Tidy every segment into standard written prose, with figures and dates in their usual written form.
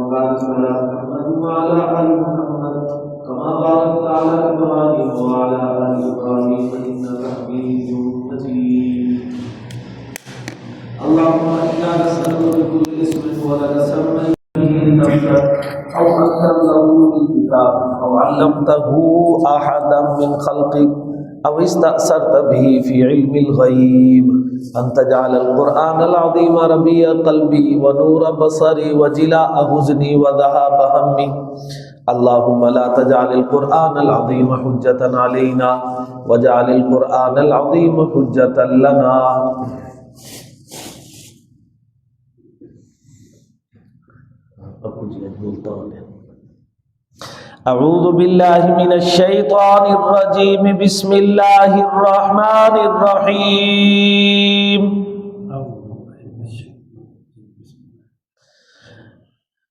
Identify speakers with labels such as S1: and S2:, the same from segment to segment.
S1: وبارك على محمد وعلى آل محمد كما باركت على إبراهيم وعلى آل إبراهيم إنك حميد مجيد. اللهم إنا نسألك بكل اسم هو لك سميت به نفسك أو أنزلته في كتابك أو علمته أحدا من خلقك أو استأثرت به في علم الغيب أن تجعل القرآن العظيم ربيع قلبي ونور بصري وجلاء حزني وذهاب همي. اللهم لا تجعل القرآن العظيم حجة علينا واجعل القرآن العظيم حجة لنا. اعوذ باللہ من الشیطان الرجیم بسم اللہ الرحمن الرحیم.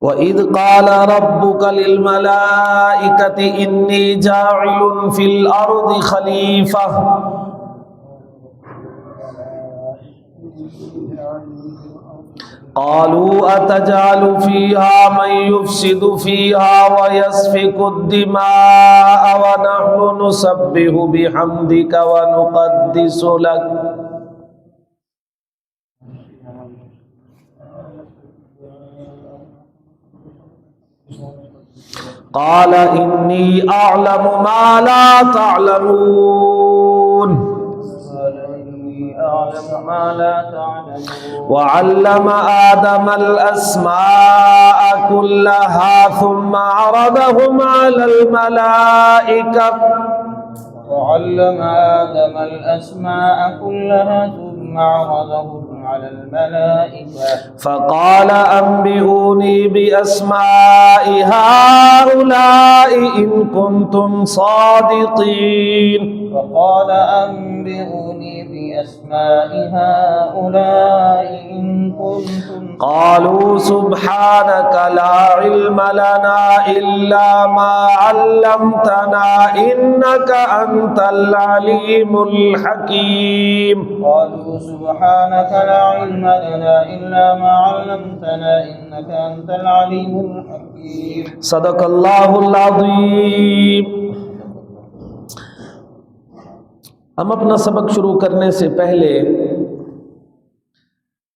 S1: وَإِذْ قَالَ رَبُّكَ لِلْمَلَائِكَةِ إِنِّي جَاعِلٌ فِي الْأَرْضِ خَلِيفَةً قالوا أتجعل فيها من يفسد فيها ويسفك الدماء ونحن نسبح بحمدك ونقدس لك قال إني أعلم ما لا تعلمون وعلم آدم الأسماء كلها ثم عرضهم على الملائكة فقال أنبئوني بأسماء هؤلاء إن كنتم صادقين. قالوا سبحانك لا علم لنا إلا ما علمتنا إنك أنت العليم الحكيم. صدق اللہ العظیم. ہم اپنا سبق شروع کرنے سے پہلے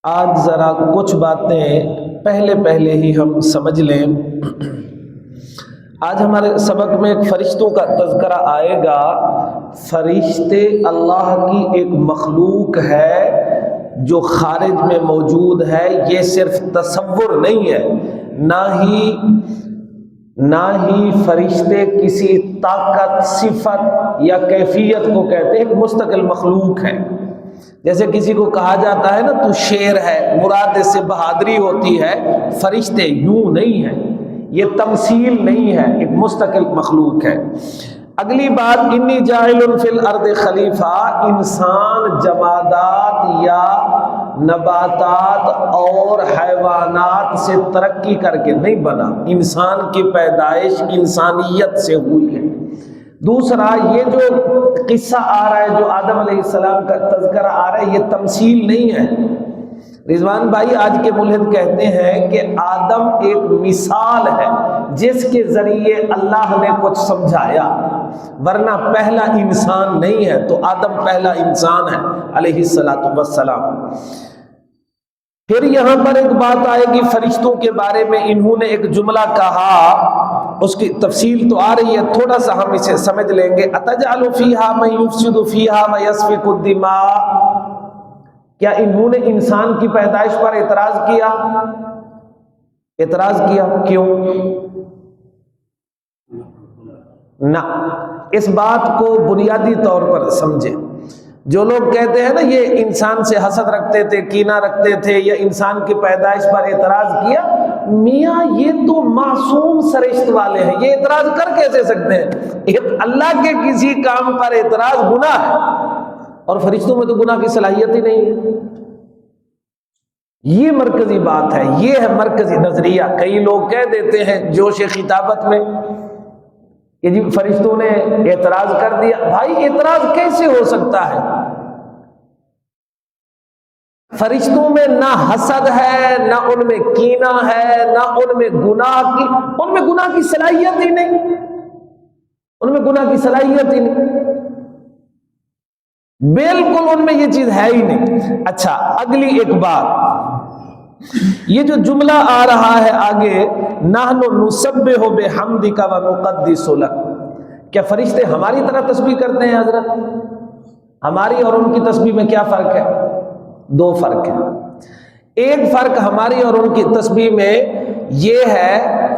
S1: آج ذرا کچھ باتیں پہلے ہی ہم سمجھ لیں. آج ہمارے سبق میں ایک فرشتوں کا تذکرہ آئے گا. فرشتے اللہ کی ایک مخلوق ہے جو خارج میں موجود ہے. یہ صرف تصور نہیں ہے، نہ ہی فرشتے کسی طاقت، صفت یا کیفیت کو کہتے ہیں. ایک مستقل مخلوق ہے. جیسے کسی کو کہا جاتا ہے نا تو شیر ہے، مراد اس سے بہادری ہوتی ہے. فرشتے یوں نہیں ہیں، یہ تمثیل نہیں ہے، ایک مستقل مخلوق ہے. اگلی بات، انی جاعل فی الارض خلیفہ. انسان جمادات یا نباتات اور حیوانات سے ترقی کر کے نہیں بنا. انسان کی پیدائش انسانیت سے ہوئی ہے. دوسرا، یہ جو قصہ آ رہا ہے، جو آدم علیہ السلام کا تذکرہ آ رہا ہے، یہ تمثیل نہیں ہے. رضوان بھائی آج کے ملحد کہتے ہیں کہ آدم ایک مثال ہے جس کے ذریعے اللہ نے کچھ سمجھایا، ورنہ پہلا انسان نہیں ہے. تو آدم پہلا انسان ہے علیہ السلام. پھر یہاں پر ایک بات آئے گی فرشتوں کے بارے میں. انہوں نے ایک جملہ کہا، اس کی تفصیل تو آ رہی ہے، تھوڑا سا ہم اسے سمجھ لیں گے. اتجعل فیہا من یفسد فیہا ویسفک الدماء. کیا انہوں نے انسان کی پیدائش پر اعتراض کیا؟ کیوں؟ نہ. اس بات کو بنیادی طور پر سمجھیں. جو لوگ کہتے ہیں نا یہ انسان سے حسد رکھتے تھے، کینہ رکھتے تھے، یا انسان کی پیدائش پر اعتراض کیا، میاں یہ تو معصوم سرشت والے ہیں، یہ اعتراض کر کیسے سکتے ہیں؟ اللہ کے کسی کام پر اعتراض گناہ ہے، اور فرشتوں میں تو گناہ کی صلاحیت ہی نہیں ہے. یہ مرکزی بات ہے، یہ ہے مرکزی نظریہ. کئی لوگ کہہ دیتے ہیں جوش خطابت میں کہ جی فرشتوں نے اعتراض کر دیا. بھائی اعتراض کیسے ہو سکتا ہے؟ فرشتوں میں نہ حسد ہے، نہ ان میں کینہ ہے، نہ ان میں گناہ کی صلاحیت ہی نہیں، ان میں گناہ کی صلاحیت ہی نہیں، بالکل ان میں یہ چیز ہے ہی نہیں۔ اچھا، اگلی ایک بات، یہ جو جملہ آ رہا ہے آگے، نحن نسبح بحمدک ونقدس لک، کیا فرشتے ہماری طرح تسبیح کرتے ہیں حضرت؟ ہماری اور ان کی تسبیح میں کیا فرق ہے؟ دو فرق ہے۔ ایک فرق ہماری اور ان کی تسبیح میں یہ ہے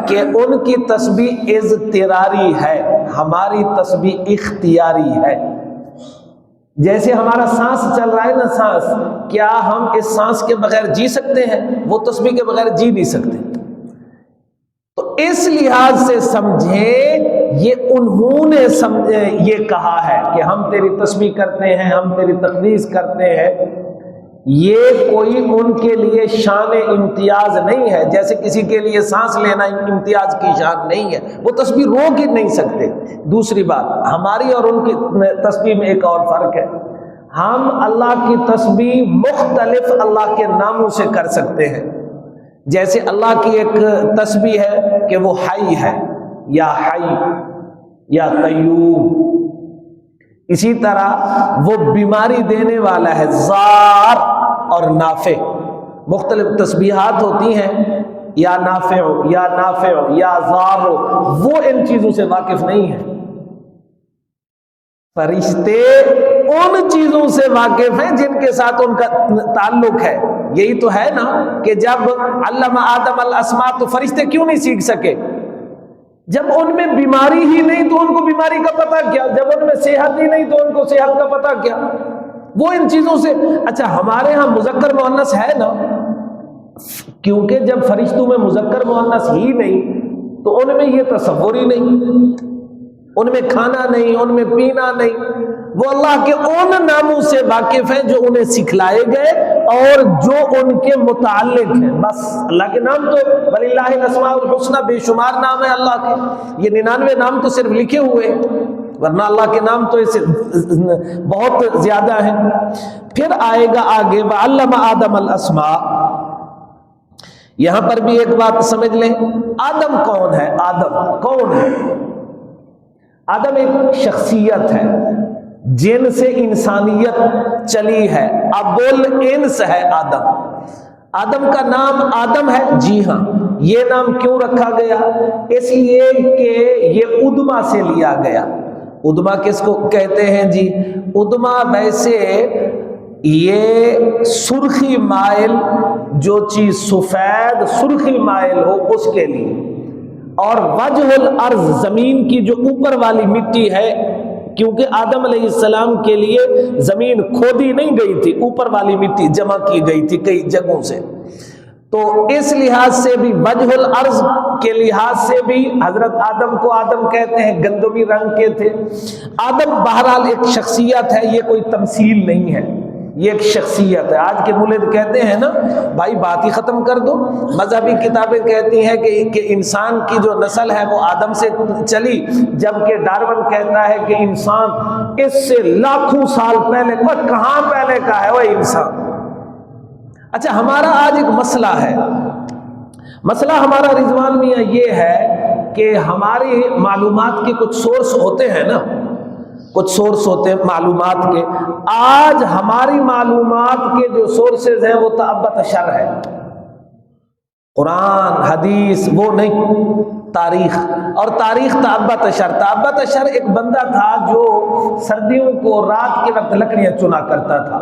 S1: کہ ان کی تسبیح اضطراری ہے، ہماری تسبیح اختیاری ہے۔ جیسے ہمارا سانس چل رہا ہے نا، سانس، کیا ہم اس سانس کے بغیر جی سکتے ہیں؟ وہ تسبیح کے بغیر جی نہیں سکتے۔ تو اس لحاظ سے سمجھیں، یہ انہوں نے یہ کہا ہے کہ ہم تیری تسبیح کرتے ہیں، ہم تیری تقدیس کرتے ہیں، یہ کوئی ان کے لیے شان امتیاز نہیں ہے، جیسے کسی کے لیے سانس لینا امتیاز کی شان نہیں ہے، وہ تسبیح روک ہی نہیں سکتے۔ دوسری بات، ہماری اور ان کی تسبیح میں ایک اور فرق ہے، ہم اللہ کی تسبیح مختلف اللہ کے ناموں سے کر سکتے ہیں۔ جیسے اللہ کی ایک تسبیح ہے کہ وہ حی ہے، یا حی یا قیوم، اسی طرح وہ بیماری دینے والا ہے، ضار اور نافع، مختلف تسبیحات ہوتی ہیں، یا نافع یا نافع یا ضار، وہ ان چیزوں سے واقف نہیں ہے۔ فرشتے ان چیزوں سے واقف ہیں جن کے ساتھ ان کا تعلق ہے۔ یہی تو ہے نا کہ جب علم آدم الاسماء، تو فرشتے کیوں نہیں سیکھ سکے؟ جب ان میں بیماری ہی نہیں تو ان کو بیماری کا پتہ کیا، جب ان میں صحت ہی نہیں تو ان کو صحت کا پتہ کیا، وہ ان چیزوں سے۔ اچھا، ہمارے ہاں مذکر مؤنث ہے نا، کیونکہ جب فرشتوں میں مذکر مؤنث ہی نہیں تو ان میں یہ تصور ہی نہیں، ان میں کھانا نہیں، ان میں پینا نہیں، وہ اللہ کے ان ناموں سے واقف ہیں جو انہیں سکھلائے گئے اور جو ان کے متعلق ہیں۔ بس اللہ کے نام تو وَلِلَّهِ الْأَسْمَاءُ الْحُسْنَى، بے شمار نام ہے اللہ کے، یہ 99 نام تو صرف لکھے ہوئے ہیں، ورنہ اللہ کے نام تو اسے بہت زیادہ ہیں۔ پھر آئے گا آگے وَعَلَّمَ آدَمَ الْأَسْمَاءَ، یہاں پر بھی ایک بات سمجھ لیں، آدم کون ہے؟ آدم کون ہے؟ آدم ایک شخصیت ہے جن سے انسانیت چلی ہے، ابو الانس ہے آدم۔ آدم کا نام آدم ہے، جی ہاں، یہ نام کیوں رکھا گیا؟ اس لیے کہ یہ ادما سے لیا گیا۔ ادما کس کو کہتے ہیں جی؟ ادما ویسے یہ سرخی مائل، جو چیز سفید سرخی مائل ہو اس کے لیے، اور وجہ الارض، زمین کی جو اوپر والی مٹی ہے، کیونکہ آدم علیہ السلام کے لیے زمین کھودی نہیں گئی تھی، اوپر والی مٹی جمع کی گئی تھی کئی جگہوں سے، تو اس لحاظ سے بھی وجہ الارض کے لحاظ سے بھی حضرت آدم کو آدم کہتے ہیں، گندمی رنگ کے تھے۔ آدم بہرحال ایک شخصیت ہے، یہ کوئی تمثیل نہیں ہے، یہ ایک شخصیت ہے۔ آج کے مولد کہتے ہیں نا بھائی بات ہی ختم کر دو، مذہبی کتابیں کہتی ہیں کہ انسان کی جو نسل ہے وہ آدم سے چلی، جبکہ ڈارون کہتا ہے کہ انسان اس سے لاکھوں سال پہلے، کہاں پہلے کا ہے وہ انسان۔ اچھا، ہمارا آج ایک مسئلہ ہے، مسئلہ ہمارا رضوان میاں یہ ہے کہ ہماری معلومات کے کچھ سورس ہوتے ہیں نا، کچھ سورس ہوتے ہیں معلومات کے، آج ہماری معلومات کے جو سورسز ہیں وہ تعبت شر ہے، قرآن حدیث وہ نہیں، تاریخ، اور تاریخ تعبت شر۔ تعبت شر ایک بندہ تھا جو سردیوں کو رات کے وقت لکڑیاں چنا کرتا تھا،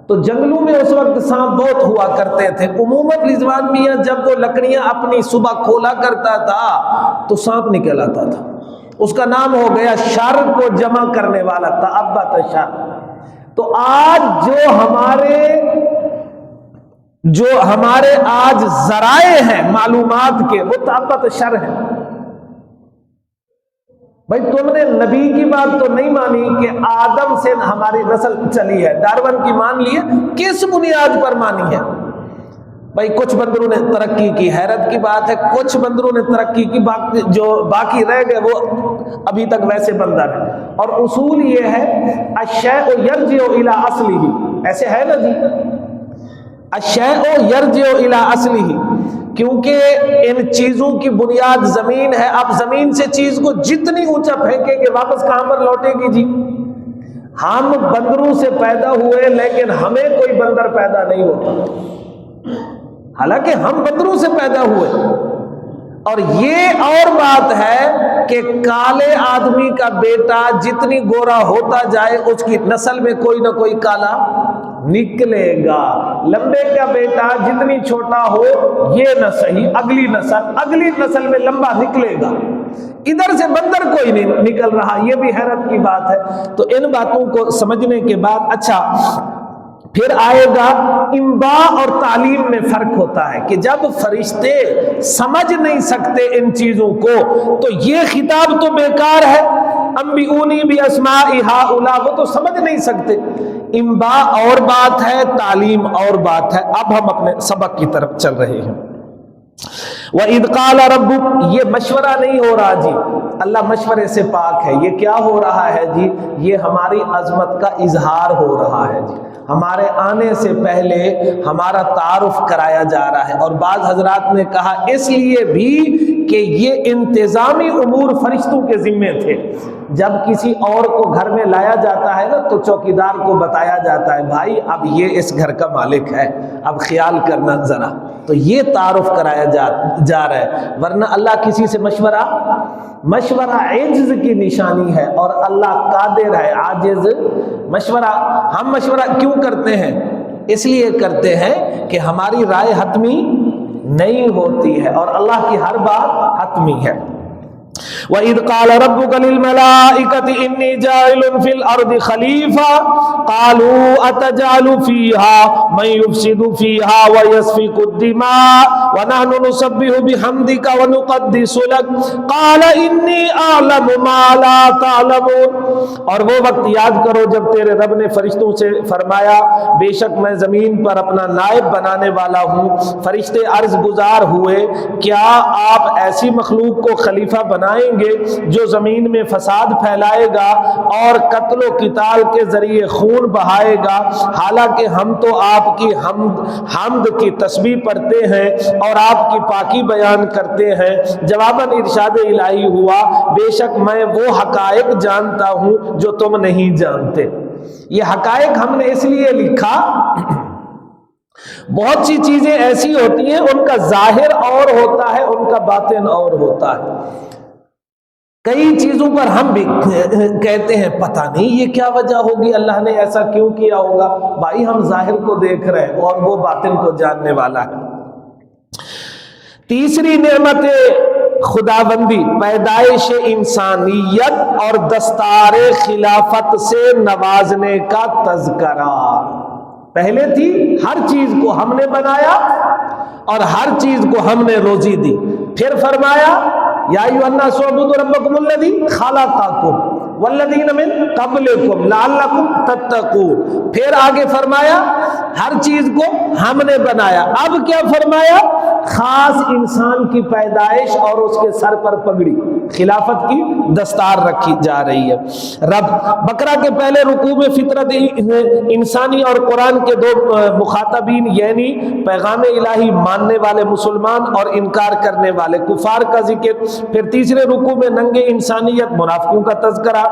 S1: تو جنگلوں میں اس وقت سانپ بہت ہوا کرتے تھے، عموماً رضوان میاں جب وہ لکڑیاں اپنی صبح کھولا کرتا تھا تو سانپ نکل آتا تھا، اس کا نام ہو گیا شر کو جمع کرنے والا، تعبت شر۔ تو آج جو ہمارے آج ذرائع ہیں معلومات کے، وہ تعبت شر ہیں۔ بھائی تم نے نبی کی بات تو نہیں مانی کہ آدم سے ہماری نسل چلی ہے، ڈارون کی مان لی ہے، کس بنیاد پر مانی ہے؟ بھائی کچھ بندروں نے ترقی کی، حیرت کی بات ہے، کچھ بندروں نے ترقی کی، جو باقی رہ گئے وہ ابھی تک ویسے بندر ہیں، اور اصول یہ ہے الشیء یرجع الی اصلہ، ایسے ہے نا جی، الشیء یرجع الی اصلہ، کیونکہ ان چیزوں کی بنیاد زمین ہے. آپ زمین سے چیز کو جتنی اونچا پھینکیں گے واپس کہاں پر لوٹے گی جی؟ ہم بندروں سے پیدا ہوئے لیکن ہمیں کوئی بندر پیدا نہیں ہوتا، حالانکہ ہم بندروں سے پیدا ہوئے. اور یہ اور بات ہے کہ کالے آدمی کا بیٹا جتنی گورا ہوتا جائے اس کی نسل میں کوئی نہ کوئی کالا نکلے گا. لمبے کا بیٹا جتنی چھوٹا ہو یہ نہ صحیح، اگلی نسل میں لمبا نکلے گا. ادھر سے بندر کوئی نہیں نکل رہا، یہ بھی حیرت کی بات ہے. تو ان باتوں کو سمجھنے کے بعد اچھا پھر آئے گا انباء اور تعلیم میں فرق ہوتا ہے کہ جب فرشتے سمجھ نہیں سکتے ان چیزوں کو تو یہ خطاب تو بیکار ہے. انبئونی باسماء ہؤلاء، وہ تو سمجھ نہیں سکتے. انباء اور بات ہے، تعلیم اور بات ہے. اب ہم اپنے سبق کی طرف چل رہے ہیں. وَإِذْ قَالَ رَبُّكَ، یہ مشورہ نہیں ہو رہا جی، اللہ مشورے سے پاک ہے. یہ کیا ہو رہا ہے جی؟ یہ ہماری عظمت کا اظہار ہو رہا ہے جی. ہمارے آنے سے پہلے ہمارا تعارف کرایا جا رہا ہے. اور بعض حضرات نے کہا اس لیے بھی کہ یہ انتظامی امور فرشتوں کے ذمے تھے. جب کسی اور کو گھر میں لایا جاتا ہے نا تو چوکیدار کو بتایا جاتا ہے بھائی اب یہ اس گھر کا مالک ہے، اب خیال کرنا ذرا. تو یہ تعارف کرایا جا رہا ہے. ورنہ اللہ کسی سے مشورہ عجز کی نشانی ہے، اور اللہ قادر ہے. عاجز ہم مشورہ کیوں کرتے ہیں؟ اس لیے کرتے ہیں کہ ہماری رائے حتمی نہیں ہوتی ہے اور اللہ کی ہر بات حتمی ہے. وَإِذْ قَالَ رَبُّكَ لِلْمَلَائِكَةِ إِنِّي جَاعِلٌ فِي الْأَرْضِ خَلِيفَةً قَالُوا أَتَجْعَلُ فِيهَا مَن يُفْسِدُ فِيهَا وَيَسْفِكُ الدِّمَاءَ وَنَحْنُ نُسَبِّحُ بِحَمْدِكَ وَنُقَدِّسُ لَكَ قَالَ إِنِّي أَعْلَمُ مَا لَا تَعْلَمُونَ. اور وہ وقت یاد کرو جب تیرے رب نے فرشتوں سے فرمایا بے شک میں زمین پر اپنا نائب بنانے والا ہوں. فرشتے عرض گزار ہوئے کیا آپ ایسی مخلوق کو خلیفہ بنائیں گے جو زمین میں فساد پھیلائے گا اور قتل و قتال کے ذریعے خون بہائے گا، حالانکہ ہم تو آپ کی حمد کی تسبیح پڑھتے ہیں اور آپ کی پاکی بیان کرتے ہیں. جواباً ارشاد الہی ہوا بے شک میں وہ حقائق جانتا ہوں جو تم نہیں جانتے. یہ حقائق ہم نے اس لیے لکھا، بہت سی چیزیں ایسی ہوتی ہیں ان کا ظاہر اور ہوتا ہے ان کا باطن اور ہوتا ہے. کئی چیزوں پر ہم بھی کہتے ہیں پتہ نہیں یہ کیا وجہ ہوگی، اللہ نے ایسا کیوں کیا ہوگا. بھائی ہم ظاہر کو دیکھ رہے ہیں اور وہ باطن کو جاننے والا ہے. تیسری نعمت خداوندی پیدائش انسانیت اور دستار خلافت سے نوازنے کا تذکرہ. پہلے تھی ہر چیز کو ہم نے بنایا اور ہر چیز کو ہم نے روزی دی. پھر فرمایا یا ایھا الناس اعبدوا ربکم الذی خلقکم والذین من قبلکم لعلکم تتقون. پھر آگے فرمایا ہر چیز کو ہم نے بنایا. اب کیا فرمایا؟ خاص انسان کی پیدائش اور اس کے سر پر پگڑی خلافت کی دستار رکھی جا رہی ہے. رب بقرہ کے پہلے رکوع میں فطرت انسانی اور قرآن کے دو مخاطبین یعنی پیغام الہی ماننے والے مسلمان اور انکار کرنے والے کفار کا ذکر. پھر تیسرے رکوع میں ننگے انسانیت منافقوں کا تذکرہ.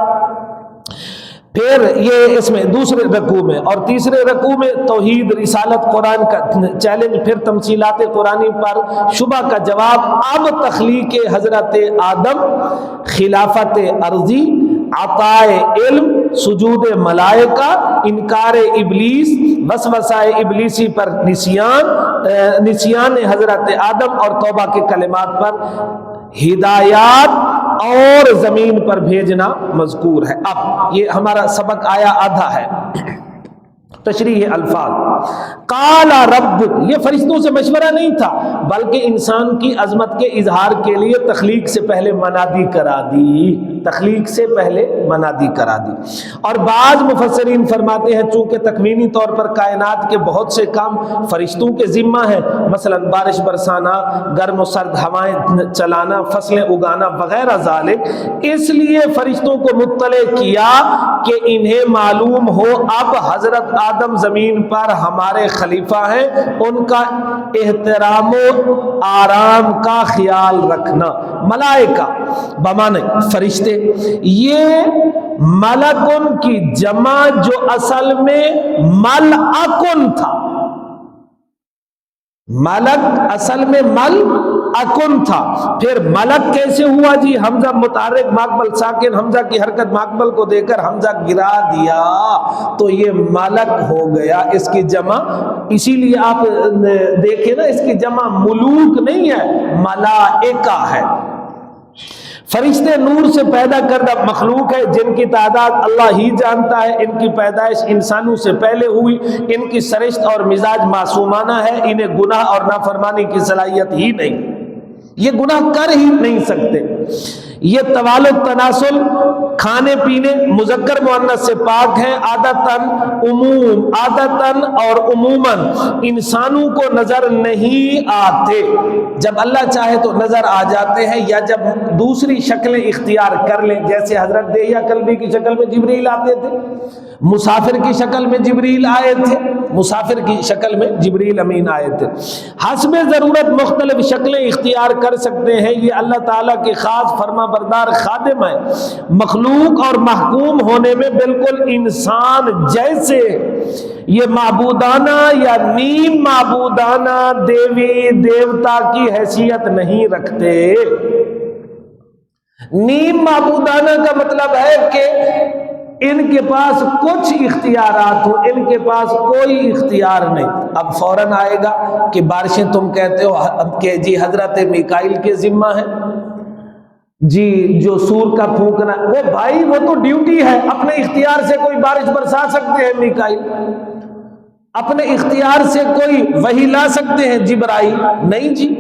S1: پھر یہ اس میں دوسرے رکوع میں اور تیسرے رکوع میں توحید رسالت قرآن کا چیلنج. پھر تمثیلات قرآنی پر شبہ کا جواب. اب تخلیق حضرت آدم، خلافت ارضی، عطائے علم، سجود ملائکہ، انکار ابلیس، وسوسہ ابلیسی پر نسیان حضرت آدم اور توبہ کے کلمات پر ہدایات اور زمین پر بھیجنا مذکور ہے. اب یہ ہمارا سبق آیا آدھا ہے. تشریح الفاظ. قال رب، یہ فرشتوں سے مشورہ نہیں تھا بلکہ انسان کی عظمت کے اظہار کے لیے تخلیق سے پہلے منادی کرا دی. تخلیق سے پہلے منادی کرا دی. اور بعض مفسرین فرماتے ہیں چونکہ تکوینی طور پر کائنات کے بہت سے کام فرشتوں کے ذمہ ہیں، مثلا بارش برسانا، گرم و سرد ہوائیں چلانا، فصلیں اگانا وغیرہ ذالک، اس لیے فرشتوں کو مطلع کیا کہ انہیں معلوم ہو اب حضرت آدم زمین پر ہمارے خلیفہ ہیں ان کا احترام و آرام کا خیال رکھنا. ملائکہ بمانے فرشتے، یہ ملکن کی جمع جو اصل میں ملعکن تھا. ملک اصل میں ملعکن تھا، پھر ملک کیسے ہوا جی؟ حمزہ متحرک ماقبل ساکن، حمزہ کی حرکت ماقبل کو دے کر حمزہ گرا دیا تو یہ ملک ہو گیا. اس کی جمع اسی لیے آپ دیکھیں نا، اس کی جمع ملوک نہیں ہے، ملائکہ ہے. فرشتے نور سے پیدا کردہ مخلوق ہے جن کی تعداد اللہ ہی جانتا ہے. ان کی پیدائش انسانوں سے پہلے ہوئی. ان کی سرشت اور مزاج معصومانہ ہے. انہیں گناہ اور نافرمانی کی صلاحیت ہی نہیں، یہ گناہ کر ہی نہیں سکتے. یہ توالد تناسل کھانے پینے مذکر مؤنث سے پاک ہیں. عادتاً اور عموماً انسانوں کو نظر نہیں آتے. جب اللہ چاہے تو نظر آ جاتے ہیں، یا جب دوسری شکلیں اختیار کر لیں، جیسے حضرت دہیہ کلبی کی شکل میں جبریل آتے تھے، مسافر کی شکل میں جبریل آئے تھے، مسافر کی شکل میں جبریل امین آئے تھے. حسب ضرورت مختلف شکلیں اختیار کر سکتے ہیں. یہ اللہ تعالیٰ کے خاص فرما بردار خادم ہے. مخلوق اور محکوم ہونے میں بالکل انسان جیسے. یہ معبودانہ یا نیم معبودانہ دیوی دیوتا کی حیثیت نہیں رکھتے. نیم معبودانہ کا مطلب ہے کہ ان کے پاس کچھ اختیارات ہو، ان کے پاس کوئی اختیار نہیں. اب فوراً آئے گا کہ بارشیں تم کہتے ہو کہ جی حضرت میکائیل کے ذمہ ہے، جی جو سور کا پھونکنا، وہ بھائی وہ تو ڈیوٹی ہے. اپنے اختیار سے کوئی بارش برسا سکتے ہیں میکائیل، اپنے اختیار سے کوئی وحی لا سکتے ہیں جبرائیل؟ نہیں جی،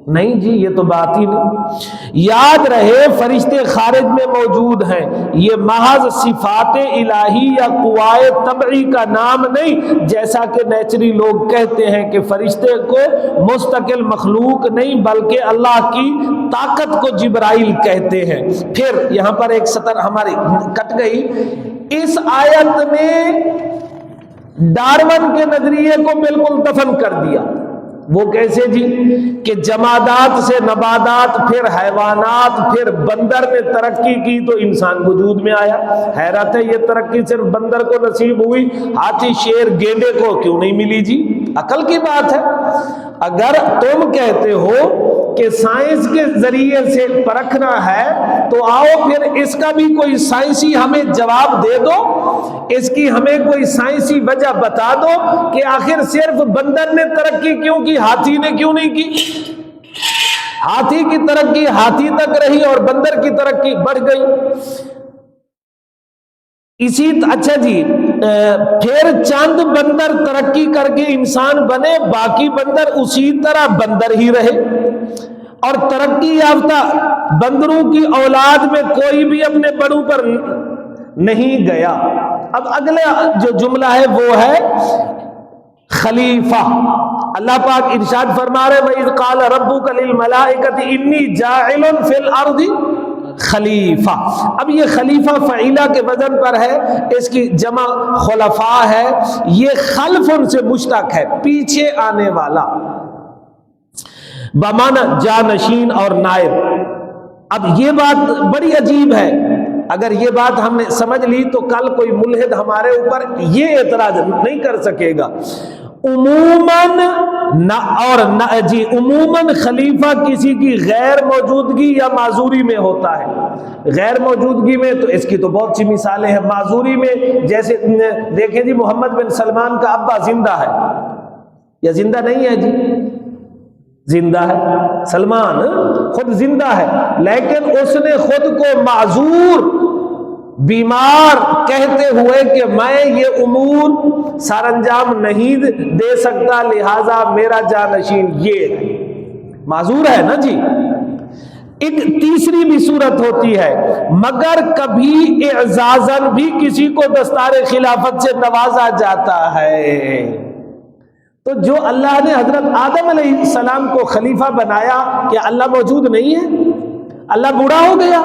S1: نہیں جی، یہ تو بات ہی نہیں. یاد رہے فرشتے خارج میں موجود ہیں. یہ محض صفات الہی یا قوائے طبعی کا نام نہیں، جیسا کہ نیچری لوگ کہتے ہیں کہ فرشتے کو مستقل مخلوق نہیں بلکہ اللہ کی طاقت کو جبرائیل کہتے ہیں. پھر یہاں پر ایک سطر ہماری کٹ گئی. اس آیت میں ڈارون کے نظریے کو بالکل دفن کر دیا. وہ کیسے جی؟ کہ جمادات سے نباتات، پھر حیوانات، پھر بندر نے ترقی کی تو انسان وجود میں آیا. حیرت ہے یہ ترقی صرف بندر کو نصیب ہوئی، ہاتھی شیر گینڈے کو کیوں نہیں ملی جی؟ عقل کی بات ہے. اگر تم کہتے ہو کہ سائنس کے ذریعے سے پرکھنا ہے تو آؤ پھر اس کا بھی کوئی سائنسی ہمیں جواب دے دو، اس کی ہمیں کوئی سائنسی وجہ بتا دو کہ آخر صرف بندر نے ترقی کیوں کی، ہاتھی نے کیوں نہیں کی؟ ہاتھی کی ترقی ہاتھی تک رہی اور بندر کی ترقی بڑھ گئی. اچھا جی، پھر چند بندر ترقی کر کے انسان بنے، باقی بندر اسی طرح بندر ہی رہے. اور ترقی یافتہ بندروں کی اولاد میں کوئی بھی اپنے بڑوں پر نہیں گیا. اب اگلا جو جملہ ہے وہ ہے خلیفہ. اللہ پاک ارشاد فرما رہے وَإِذْ قَالَ رَبُّكَ لِلْمَلَائِكَةِ إِنِّي جَاعِلٌ فِي الْأَرْضِ خلیفہ. اب یہ خلیفہ فعیلہ کے وزن پر ہے، اس کی جمع خلفاء ہے. یہ خلف ان سے مشتق ہے، پیچھے آنے والا، بمعنی جانشین اور نائب. اب یہ بات بڑی عجیب ہے. اگر یہ بات ہم نے سمجھ لی تو کل کوئی ملحد ہمارے اوپر یہ اعتراض نہیں کر سکے گا. عموماً خلیفہ کسی کی غیر موجودگی یا معذوری میں ہوتا ہے. غیر موجودگی میں تو اس کی تو بہت سی مثالیں ہیں. معذوری میں جیسے دیکھیں جی، محمد بن سلمان کا ابا زندہ ہے یا زندہ نہیں ہے جی؟ زندہ ہے. سلمان خود زندہ ہے، لیکن اس نے خود کو معذور، بیمار کہتے ہوئے کہ میں یہ امور سر انجام نہیں دے سکتا، لہذا میرا جانشین یہ ہے. معذور ہے نا جی. ایک تیسری بھی صورت ہوتی ہے، مگر کبھی اعزازاً بھی کسی کو دستار خلافت سے نوازا جاتا ہے. تو جو اللہ نے حضرت آدم علیہ السلام کو خلیفہ بنایا، کیا اللہ موجود نہیں ہے؟ اللہ بوڑھا ہو گیا؟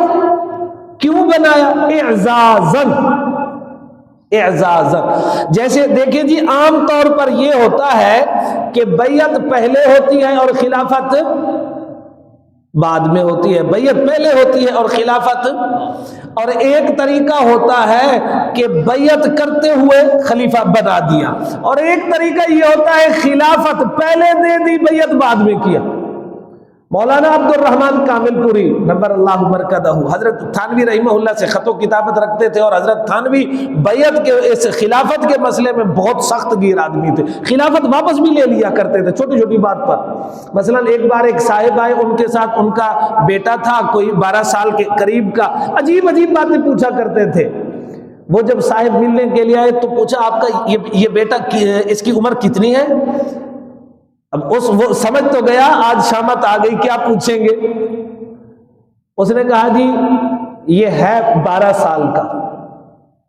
S1: کیوں بنایا؟ اعزازاً. اعزازن. جیسے دیکھیں جی عام طور پر یہ ہوتا ہے کہ بیعت پہلے ہوتی ہے اور خلافت بعد میں ہوتی ہے. بیعت پہلے ہوتی ہے اور خلافت. اور ایک طریقہ ہوتا ہے کہ بیعت کرتے ہوئے خلیفہ بنا دیا, اور ایک طریقہ یہ ہوتا ہے خلافت پہلے دے دی بیعت بعد میں کیا. مولانا عبد الرحمن کامل پوری نبر اللہ مرکزہ حضرت تھانوی رحمہ اللہ سے خط و کتابت رکھتے تھے, اور حضرت تھانوی بیعت کے اس خلافت کے مسئلے میں بہت سخت گیر آدمی تھے. خلافت واپس بھی لے لیا کرتے تھے چھوٹی چھوٹی بات پر. مثلا ایک بار ایک صاحب آئے, ان کے ساتھ ان کا بیٹا تھا کوئی 12 سال کے قریب کا, عجیب عجیب باتیں پوچھا کرتے تھے. وہ جب صاحب ملنے کے لیے آئے تو پوچھا آپ کا یہ بیٹا اس کی عمر کتنی ہے؟ اب وہ سمجھ تو گیا آج شامت آ گئی کیا پوچھیں گے. اس نے کہا جی یہ ہے 12 سال کا.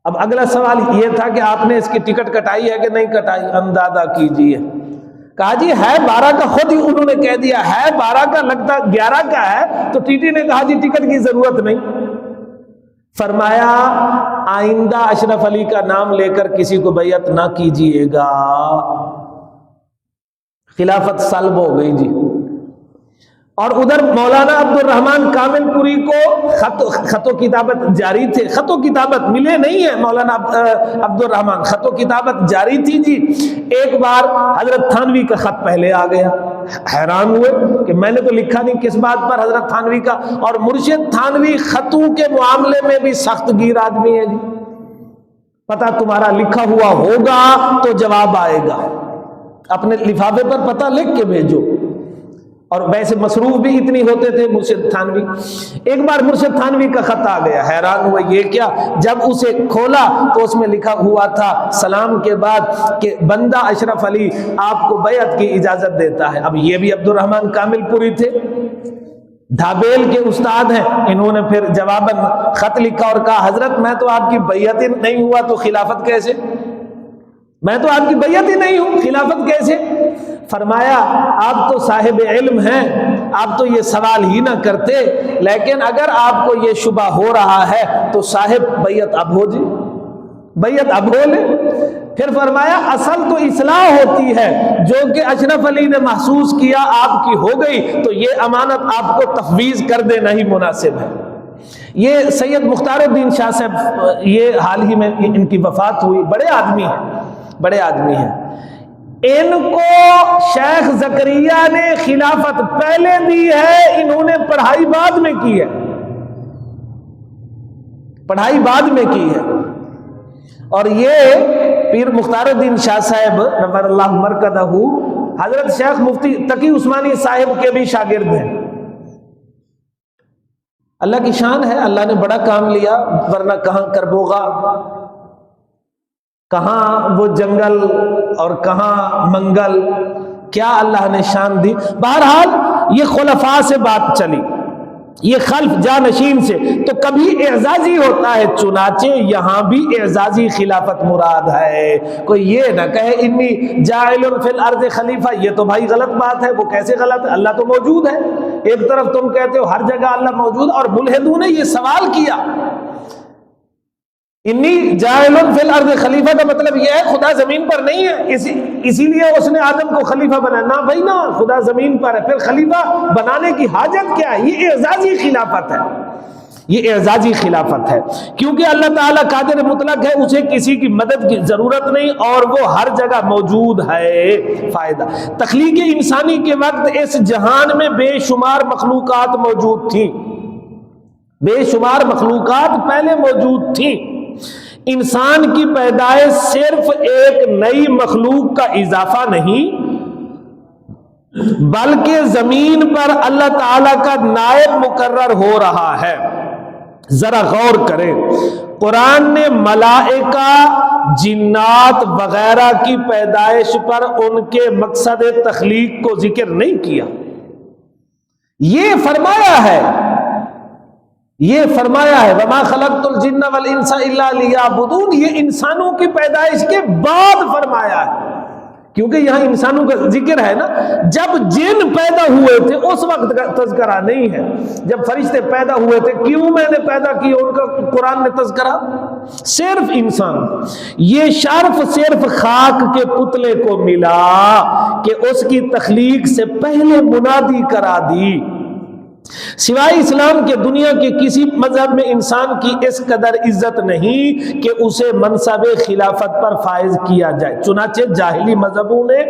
S1: اب اگلا سوال یہ تھا کہ آپ نے اس کی ٹکٹ کٹائی ہے کہ نہیں کٹائی, اندازہ کیجئے. کہا جی ہے 12 کا, خود ہی انہوں نے کہہ دیا ہے 12 کا, لگتا 11 کا ہے. تو ٹی ٹی نے کہا جی ٹکٹ کی ضرورت نہیں. فرمایا آئندہ اشرف علی کا نام لے کر کسی کو بیعت نہ کیجئے گا. خلافت سلب ہو گئی جی. اور ادھر مولانا عبد الرحمن کامل پوری کو خط و کتابت جاری تھے. خط و کتابت ملے نہیں ہے مولانا عبد الرحمن, خط و کتابت جاری تھی جی. ایک بار حضرت تھانوی کا خط پہلے آ گیا. حیران ہوئے کہ میں نے تو لکھا نہیں کس بات پر, حضرت تھانوی کا. اور مرشد تھانوی خطوں کے معاملے میں بھی سخت گیر آدمی ہے جی. پتہ تمہارا لکھا ہوا ہوگا تو جواب آئے گا, اپنے لفافے پر پتہ لکھ کے بھیجو. اور ویسے مصروف بھی اتنی ہوتے تھے مرشد تھانوی. ایک بار مرشد تھانوی کا خط آ گیا, حیران ہوا یہ کیا. جب اسے کھولا تو اس میں لکھا ہوا تھا سلام کے بعد کہ بندہ اشرف علی آپ کو بیعت کی اجازت دیتا ہے. اب یہ بھی عبد الرحمن کامل پوری تھے, دھابیل کے استاد ہیں. انہوں نے پھر جواباً خط لکھا اور کہا حضرت میں تو آپ کی بیعت ہی نہیں ہوا تو خلافت کیسے, میں تو آپ کی بیعت ہی نہیں ہوں, خلافت کیسے. فرمایا آپ تو صاحب علم ہیں, آپ تو یہ سوال ہی نہ کرتے, لیکن اگر آپ کو یہ شبہ ہو رہا ہے تو صاحب بیعت اب ہو جی, بیعت اب ہو لے. پھر فرمایا اصل تو اصلاح ہوتی ہے, جو کہ اشرف علی نے محسوس کیا آپ کی ہو گئی تو یہ امانت آپ کو تفویض کر دینا ہی مناسب ہے. یہ سید مختار الدین شاہ صاحب, یہ حال ہی میں ان کی وفات ہوئی, بڑے آدمی ہیں, بڑے آدمی ہیں. ان کو شیخ زکریا نے خلافت پہلے دی ہے, انہوں نے پڑھائی بعد میں کی ہے, پڑھائی بعد میں کی ہے. اور یہ پیر مختار الدین شاہ صاحب نور اللہ مرکزہ حضرت شیخ مفتی تقی عثمانی صاحب کے بھی شاگرد ہیں. اللہ کی شان ہے, اللہ نے بڑا کام لیا, ورنہ کہاں کربوغا, کہاں وہ جنگل اور کہاں منگل, کیا اللہ نے شان دی. بہرحال یہ خلفاء سے بات چلی, یہ خلف جانشین سے, تو کبھی اعزازی ہوتا ہے. چنانچہ یہاں بھی اعزازی خلافت مراد ہے. کوئی یہ نہ کہے انی جاعل فی الارض خلیفہ, یہ تو بھائی غلط بات ہے. وہ کیسے غلط ہے, اللہ تو موجود ہے. ایک طرف تم کہتے ہو ہر جگہ اللہ موجود, اور ملحدوں نے یہ سوال کیا انی جاعل فی الارض خلیفہ کا مطلب یہ ہے خدا زمین پر نہیں ہے, اسی لیے اس نے آدم کو خلیفہ بنایا. نہ بھائی نہ, خدا زمین پر ہے, پھر خلیفہ بنانے کی حاجت کیا ہے. یہ اعزازی خلافت ہے, یہ اعزازی خلافت ہے, کیونکہ اللہ تعالیٰ قادر مطلق ہے, اسے کسی کی مدد کی ضرورت نہیں, اور وہ ہر جگہ موجود ہے. فائدہ تخلیق انسانی کے وقت اس جہان میں بے شمار مخلوقات موجود تھیں, بے شمار مخلوقات پہلے موجود تھیں. انسان کی پیدائش صرف ایک نئی مخلوق کا اضافہ نہیں, بلکہ زمین پر اللہ تعالیٰ کا نائب مقرر ہو رہا ہے. ذرا غور کریں, قرآن نے ملائکہ, جنات وغیرہ کی پیدائش پر ان کے مقصد تخلیق کو ذکر نہیں کیا. یہ فرمایا ہے, یہ فرمایا ہے وَمَا خَلَقْتُ الْجِنَّ وَالْإِنسَ إِلَّا لِيَعْبُدُونَ, یہ انسانوں کی پیدائش کے بعد فرمایا ہے, کیونکہ یہاں انسانوں کا ذکر ہے نا. جب جن پیدا ہوئے تھے اس وقت کا تذکرہ نہیں ہے. جب فرشتے پیدا ہوئے تھے, کیوں میں نے پیدا کیا, ان کا قرآن نے تذکرہ صرف انسان. یہ شرف صرف خاک کے پتلے کو ملا کہ اس کی تخلیق سے پہلے منادی کرا دی. سوائے اسلام کے دنیا کے کسی مذہب میں انسان کی اس قدر عزت نہیں کہ اسے منصب خلافت پر فائز کیا جائے. چنانچہ جاہلی مذہبوں نے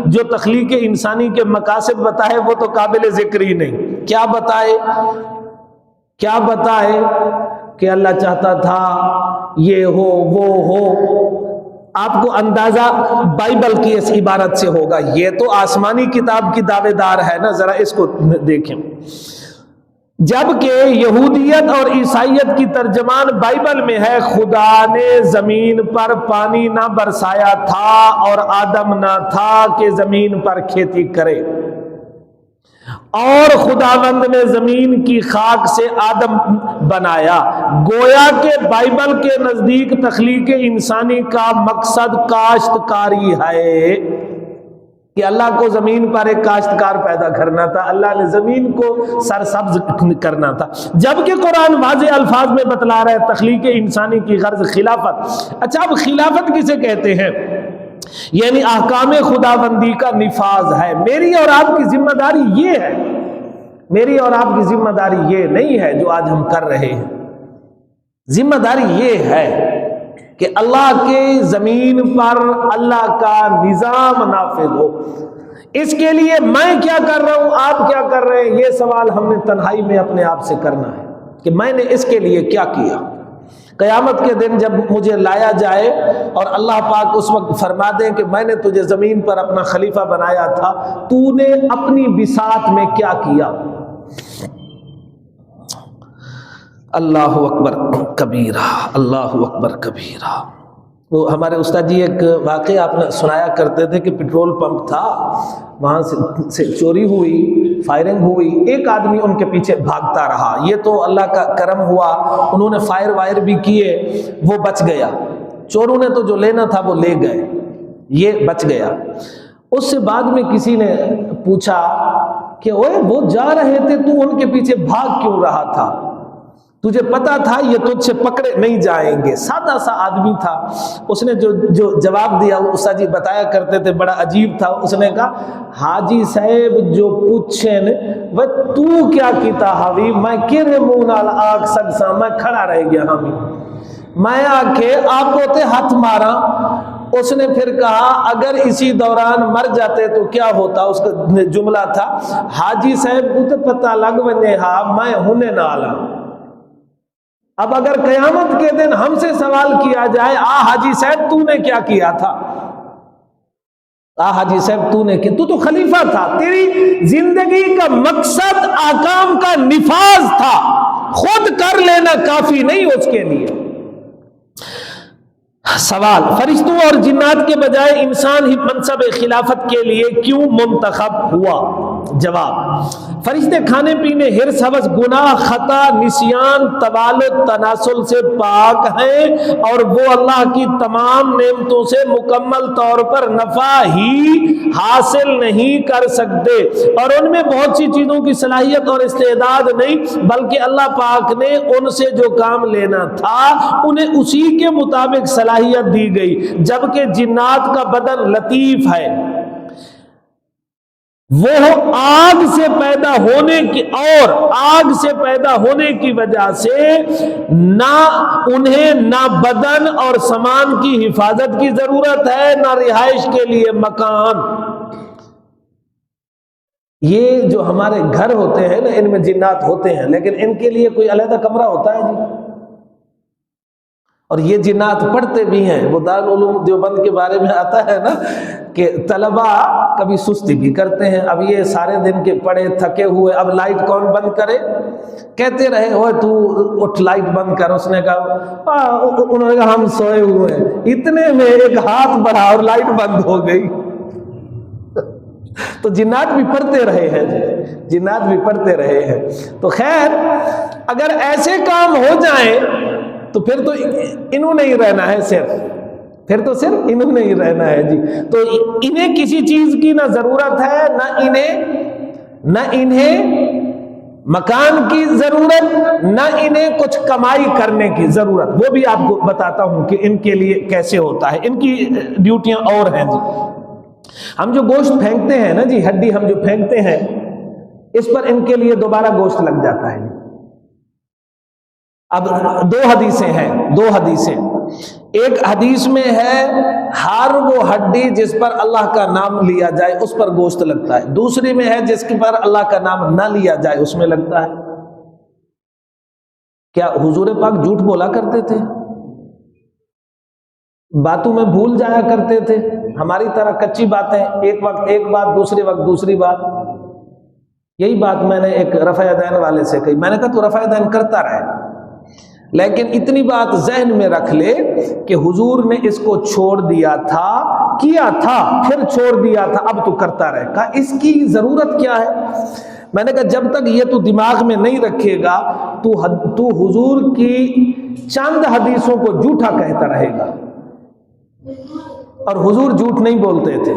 S1: جو تخلیق انسانی کے مقاصد بتائے وہ تو قابل ذکر ہی نہیں. کیا بتائے کہ اللہ چاہتا تھا یہ ہو وہ ہو. آپ کو اندازہ بائبل کی اس عبارت سے ہوگا. یہ تو آسمانی کتاب کی دعوے دار ہے نا, ذرا اس کو دیکھیں. جبکہ یہودیت اور عیسائیت کی ترجمان بائبل میں ہے خدا نے زمین پر پانی نہ برسایا تھا اور آدم نہ تھا کہ زمین پر کھیتی کرے, اور خداوند نے زمین کی خاک سے آدم بنایا. گویا کہ بائبل کے نزدیک تخلیق انسانی کا مقصد کاشتکاری ہے کہ اللہ کو زمین پر ایک کاشتکار پیدا کرنا تھا, اللہ نے زمین کو سرسبز کرنا تھا. جبکہ قرآن واضح الفاظ میں بتلا رہا ہے تخلیق انسانی کی غرض خلافت. اچھا, اب خلافت کسے کہتے ہیں؟ یعنی احکام خداوندی کا نفاذ ہے. میری اور آپ کی ذمہ داری یہ ہے, میری اور آپ کی ذمہ داری یہ نہیں ہے جو آج ہم کر رہے ہیں. ذمہ داری یہ ہے کہ اللہ کے زمین پر اللہ کا نظام نافذ ہو. اس کے لیے میں کیا کر رہا ہوں, آپ کیا کر رہے ہیں, یہ سوال ہم نے تنہائی میں اپنے آپ سے کرنا ہے کہ میں نے اس کے لیے کیا کیا. قیامت کے دن جب مجھے لایا جائے اور اللہ پاک اس وقت فرما دیں کہ میں نے تجھے زمین پر اپنا خلیفہ بنایا تھا, تو نے اپنی بساط میں کیا کیا. اللہ اکبر کبیرہ, اللہ اکبر کبیرہ. وہ ہمارے استاد جی ایک واقعہ آپ نے سنایا کرتے تھے کہ پٹرول پمپ تھا, وہاں سے چوری ہوئی, فائرنگ ہوئی, ایک آدمی ان کے پیچھے بھاگتا رہا. یہ تو اللہ کا کرم ہوا, انہوں نے فائر وائر بھی کیے, وہ بچ گیا. چوروں نے تو جو لینا تھا وہ لے گئے, یہ بچ گیا. اس سے بعد میں کسی نے پوچھا کہ اوے وہ جا رہے تھے, تو ان کے پیچھے بھاگ کیوں رہا تھا, تجھے پتا تھا یہ تجھ سے پکڑے نہیں جائیں گے. سادہ سا آدمی تھا. اس نے جو جواب دیا وہ استاد جی بتایا کرتے تھے, بڑا عجیب تھا. اس نے کہا حاجی صاحب جو پوچھیں وہ تو کیا کیتا حاوی, میں کیرے منہ نال آگ سکسا, میں کھڑا رہ گیا حامی, میں آ کے آپ کو تے ہاتھ مارا. اس نے پھر کہا اگر اسی دوران مر جاتے تو کیا ہوتا. اس کا جملہ تھا حاجی صاحب کو تو پتہ لگ ونجے ہا میں ہونے نہ آلا. اب اگر قیامت کے دن ہم سے سوال کیا جائے حاجی صاحب تو نے کیا کیا تھا, حاجی صاحب تو نے کیا, تو خلیفہ تھا, تیری زندگی کا مقصد احکام کا نفاذ تھا, خود کر لینا کافی نہیں اس کے لیے. سوال, فرشتوں اور جنات کے بجائے انسان ہی منصب خلافت کے لیے کیوں منتخب ہوا؟ جواب, فرشتے کھانے پینے, حرص, ہوس, گناہ, خطا, نسیان, توالد, تناسل سے پاک ہیں اور وہ اللہ کی تمام نعمتوں سے مکمل طور پر نفع ہی حاصل نہیں کر سکتے, اور ان میں بہت سی چیزوں کی صلاحیت اور استعداد نہیں, بلکہ اللہ پاک نے ان سے جو کام لینا تھا انہیں اسی کے مطابق صلاحیت دی گئی. جبکہ جنات کا بدن لطیف ہے, وہ آگ سے پیدا ہونے کی اور آگ سے پیدا ہونے کی وجہ سے نہ انہیں نہ بدن اور سامان کی حفاظت کی ضرورت ہے, نہ رہائش کے لیے مکان. یہ جو ہمارے گھر ہوتے ہیں نا, ان میں جنات ہوتے ہیں, لیکن ان کے لیے کوئی علیحدہ کمرہ ہوتا ہے جی. اور یہ جنات پڑھتے بھی ہیں. وہ دارالعلوم دیوبند کے بارے میں آتا ہے نا کہ طلبہ کبھی سستی بھی کرتے ہیں. اب یہ سارے دن کے پڑھے تھکے ہوئے, اب لائٹ کون بند کرے, کہتے رہے اوے تو اٹھ لائٹ بند کر. اس نے کہا انہوں نے کہا ہم سوئے ہوئے ہیں. اتنے میں ایک ہاتھ بڑھا اور لائٹ بند ہو گئی. تو جنات بھی پڑھتے رہے ہیں, جنات بھی پڑھتے رہے ہیں. تو خیر اگر ایسے کام ہو جائیں تو پھر تو انہوں نے ہی رہنا ہے, پھر تو صرف انہوں نے ہی رہنا ہے جی. تو انہیں کسی چیز کی نہ ضرورت ہے, نہ انہیں مکان کی ضرورت، نہ انہیں کچھ کمائی کرنے کی ضرورت. وہ بھی آپ کو بتاتا ہوں کہ ان کے لیے کیسے ہوتا ہے. ان کی ڈیوٹیاں اور ہیں جی. ہم جو گوشت پھینکتے ہیں نا جی، ہڈی ہم جو پھینکتے ہیں، اس پر ان کے لیے دوبارہ گوشت لگ جاتا ہے. اب دو حدیثیں. ایک حدیث میں ہے ہر وہ ہڈی جس پر اللہ کا نام لیا جائے اس پر گوشت لگتا ہے. دوسری میں ہے جس پر اللہ کا نام نہ لیا جائے اس میں لگتا ہے. کیا حضور پاک جھوٹ بولا کرتے تھے؟ باتوں میں بھول جایا کرتے تھے؟ ہماری طرح کچی باتیں، ایک وقت ایک بات، دوسرے وقت دوسری بات. یہی بات میں نے ایک رفع یدین والے سے کہی. میں نے کہا تو رفع یدین کرتا رہے، لیکن اتنی بات ذہن میں رکھ لے کہ حضور نے اس کو چھوڑ دیا تھا، کیا تھا پھر چھوڑ دیا تھا، اب تو کرتا رہے. کہا اس کی ضرورت کیا ہے؟ میں نے کہا جب تک یہ تو دماغ میں نہیں رکھے گا تو حضور کی چند حدیثوں کو جھوٹا کہتا رہے گا. اور حضور جھوٹ نہیں بولتے تھے.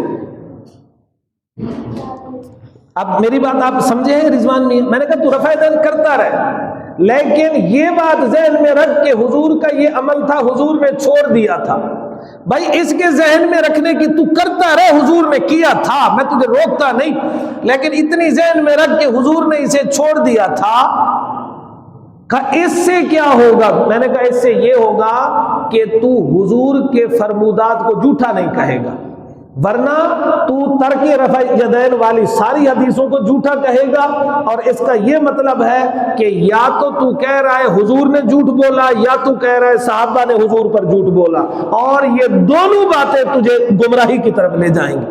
S1: اب میری بات آپ سمجھے ہیں رضوان میاں؟ میں نے کہا تو رفع یدین کرتا رہے، لیکن یہ بات ذہن میں رکھ کے حضور کا یہ عمل تھا، حضور نے چھوڑ دیا تھا. بھائی اس کے ذہن میں رکھنے کی تو کرتا رہے، حضور نے کیا تھا، میں تجھے روکتا نہیں، لیکن اتنی ذہن میں رکھ کے حضور نے اسے چھوڑ دیا تھا. کہا اس سے کیا ہوگا؟ میں نے کہا اس سے یہ ہوگا کہ تو حضور کے فرمودات کو جھوٹا نہیں کہے گا، ورنہ تو ترک رفع یدین والی ساری حدیثوں کو جھوٹا کہے گا. اور اس کا یہ مطلب ہے کہ یا تو کہہ رہا ہے حضور نے جھوٹ بولا، یا تو کہہ رہا ہے صحابہ نے حضور پر جھوٹ بولا، اور یہ دونوں باتیں تجھے گمراہی کی طرف لے جائیں گی.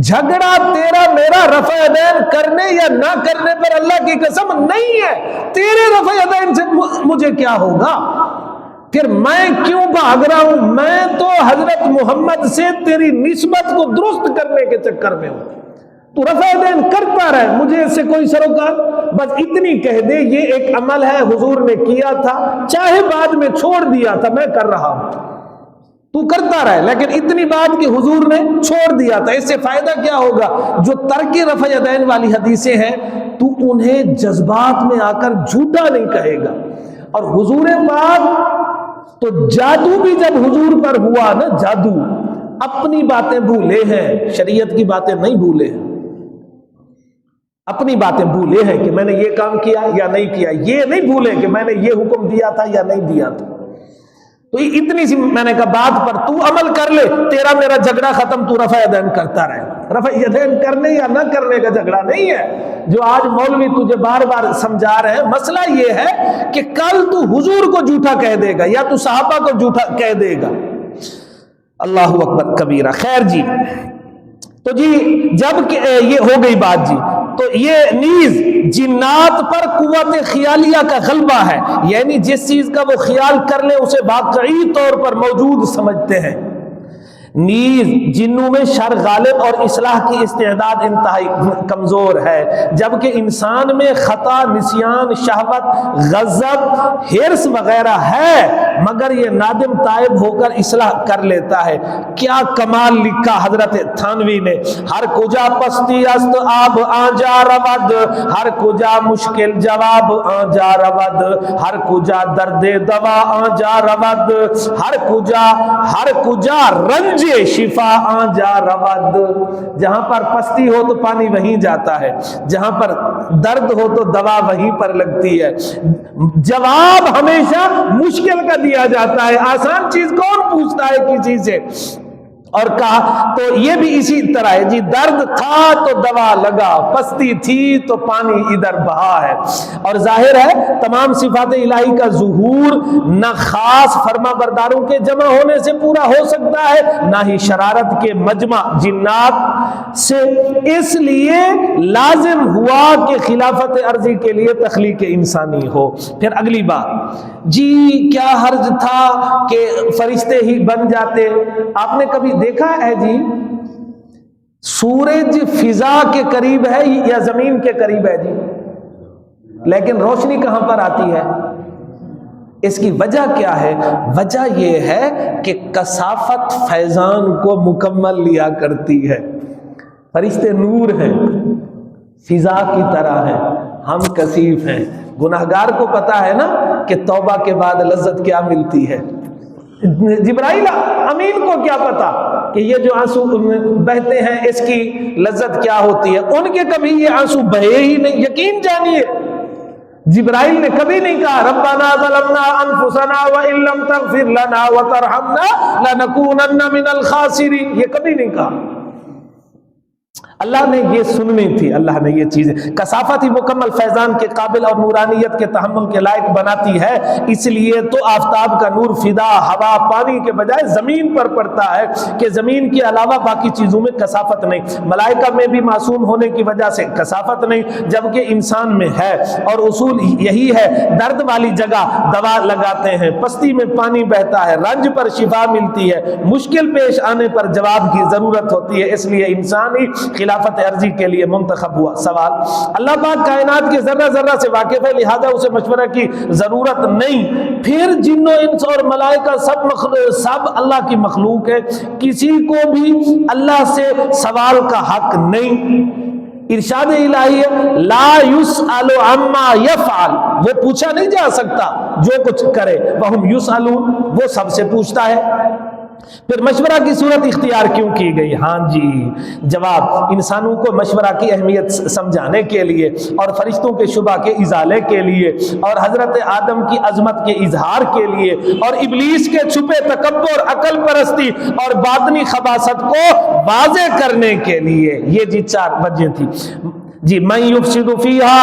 S1: جھگڑا تیرا میرا رفع یدین کرنے یا نہ کرنے پر اللہ کی قسم نہیں ہے. تیرے رفع یدین سے مجھے کیا ہوگا؟ پھر میں کیوں بھاگ رہا ہوں؟ میں تو حضرت محمد سے تیری نسبت کو درست کرنے کے چکر میں ہوں. تو رفع یدین کرتا رہے، مجھے اس سے کوئی سروکار. بس اتنی کہہ دے یہ ایک عمل ہے حضور نے کیا تھا، چاہے بعد میں چھوڑ دیا تھا، میں کر رہا ہوں، تو کرتا رہے، لیکن اتنی بات کہ حضور نے چھوڑ دیا تھا. اس سے فائدہ کیا ہوگا؟ جو ترک رفع یدین والی حدیثیں ہیں تو انہیں جذبات میں آ کر جھوٹا نہیں کہے گا. اور حضور پاک تو جادو بھی جب حضور پر ہوا نا، جادو، اپنی باتیں بھولے ہیں، شریعت کی باتیں نہیں بھولے ہیں. اپنی باتیں بھولے ہیں کہ میں نے یہ کام کیا یا نہیں کیا، یہ نہیں بھولے کہ میں نے یہ حکم دیا تھا یا نہیں دیا تھا. تو اتنی سی میں نے کہا بات پر تو عمل کر لے، تیرا میرا جھگڑا ختم، تو رفع یدین کرتا رہے. رفع یدین کرنے یا نہ کرنے کا جھگڑا نہیں ہے جو آج مولوی تجھے بار بار سمجھا رہے ہیں. مسئلہ یہ ہے کہ کل تو حضور کو جھوٹا کہہ دے گا یا تو صحابہ کو جھوٹا کہہ دے گا. اللہ اکبر کبیرہ. خیر جی، تو جی جب یہ ہو گئی بات جی، تو یہ نیز جنات پر قوت خیالیہ کا غلبہ ہے، یعنی جس چیز کا وہ خیال کر لے اسے واقعی طور پر موجود سمجھتے ہیں. نیز جنوں میں شر غالب اور اصلاح کی استعداد انتہائی کمزور ہے، جبکہ انسان میں خطا، نسیان، شہوت، غضب، حرص وغیرہ ہے، مگر یہ نادم تائب ہو کر اصلاح کر لیتا ہے. کیا کمال لکھا حضرت تھانوی نے! ہر کجا پستی است آب آنجا رود، ہر کجا مشکل جواب آنجا رود، ہر کجا درد دوا آنجا رود، ہر کجا رنج شفا آن جا رود. جہاں پر پستی ہو تو پانی وہیں جاتا ہے، جہاں پر درد ہو تو دوا وہیں پر لگتی ہے. جواب ہمیشہ مشکل کا دیا جاتا ہے، آسان چیز کون پوچھتا ہے کسی سے؟ اور کہا تو یہ بھی اسی طرح ہے جی، درد تھا تو دوا لگا، پستی تھی تو پانی ادھر بہا ہے. اور ظاہر ہے تمام صفات الہی کا ظہور نہ خاص فرما برداروں کے جمع ہونے سے پورا ہو سکتا ہے، نہ ہی شرارت کے مجمع جنات سے. اس لیے لازم ہوا کہ خلافت عرضی کے لیے تخلیق انسانی ہو. پھر اگلی بات جی، کیا حرج تھا کہ فرشتے ہی بن جاتے؟ آپ نے کبھی دیکھا ہے جی سورج فضا کے قریب ہے یا زمین کے قریب ہے جی، لیکن روشنی کہاں پر آتی ہے؟ اس کی وجہ کیا ہے؟ وجہ یہ ہے کہ کثافت فیضان کو مکمل لیا کرتی ہے. فرشتے نور ہیں، فضا کی طرح ہیں، ہم کثیف ہیں. گناہگار کو پتا ہے نا کہ توبہ کے بعد لذت کیا ملتی ہے. جبرائیل امین کو کیا پتا کہ یہ جو آنسو بہتے ہیں اس کی لذت کیا ہوتی ہے. ان کے کبھی یہ آنسو بہے ہی نہیں. یقین جانیے جبرائیل نے کبھی نہیں کہا ربنا ظلمنا انفسنا وان لم تغفر لنا وترحمنا لنکونن من الخاسرین. یہ کبھی نہیں کہا. اللہ نے یہ سننی تھی. اللہ نے یہ چیزیں کثافت ہی مکمل فیضان کے قابل اور نورانیت کے تحمل کے لائق بناتی ہے. اس لیے تو آفتاب کا نور فضا ہوا پانی کے بجائے زمین پر پڑتا ہے کہ زمین کے علاوہ باقی چیزوں میں کثافت نہیں. ملائکہ میں بھی معصوم ہونے کی وجہ سے کثافت نہیں, جبکہ انسان میں ہے. اور اصول یہی ہے, درد والی جگہ دوا لگاتے ہیں, پستی میں پانی بہتا ہے, رنج پر شفا ملتی ہے, مشکل پیش آنے پر جواب کی ضرورت ہوتی ہے. اس لیے انسان ہی خلافت عرضی کے لیے منتخب ہوا. سوال, اللہ پاک کائنات کے ذرہ ذرہ سے واقف ہے, لہذا اسے مشورہ کی ضرورت نہیں. پھر جن و انس اور ملائکہ سب اللہ کی مخلوق ہے, کسی کو بھی اللہ سے سوال کا حق نہیں. ارشاد الہی ہے لا یسأل عما یفعل, وہ پوچھا نہیں جا سکتا جو کچھ کرے. وہم یسألون, وہ سب سے پوچھتا ہے. پھر مشورہ کی صورت اختیار کیوں کی گئی؟ ہاں جی, جواب انسانوں کو مشورہ کی اہمیت سمجھانے کے لیے, اور فرشتوں کے شبہ کے ازالے کے لیے, اور حضرت آدم کی عظمت کے اظہار کے لیے, اور ابلیس کے چھپے تکبر, عقل پرستی اور باطنی خباثت کو واضح کرنے کے لیے. یہ جی 4 وجہیں تھی. جی من یفسد فیہا,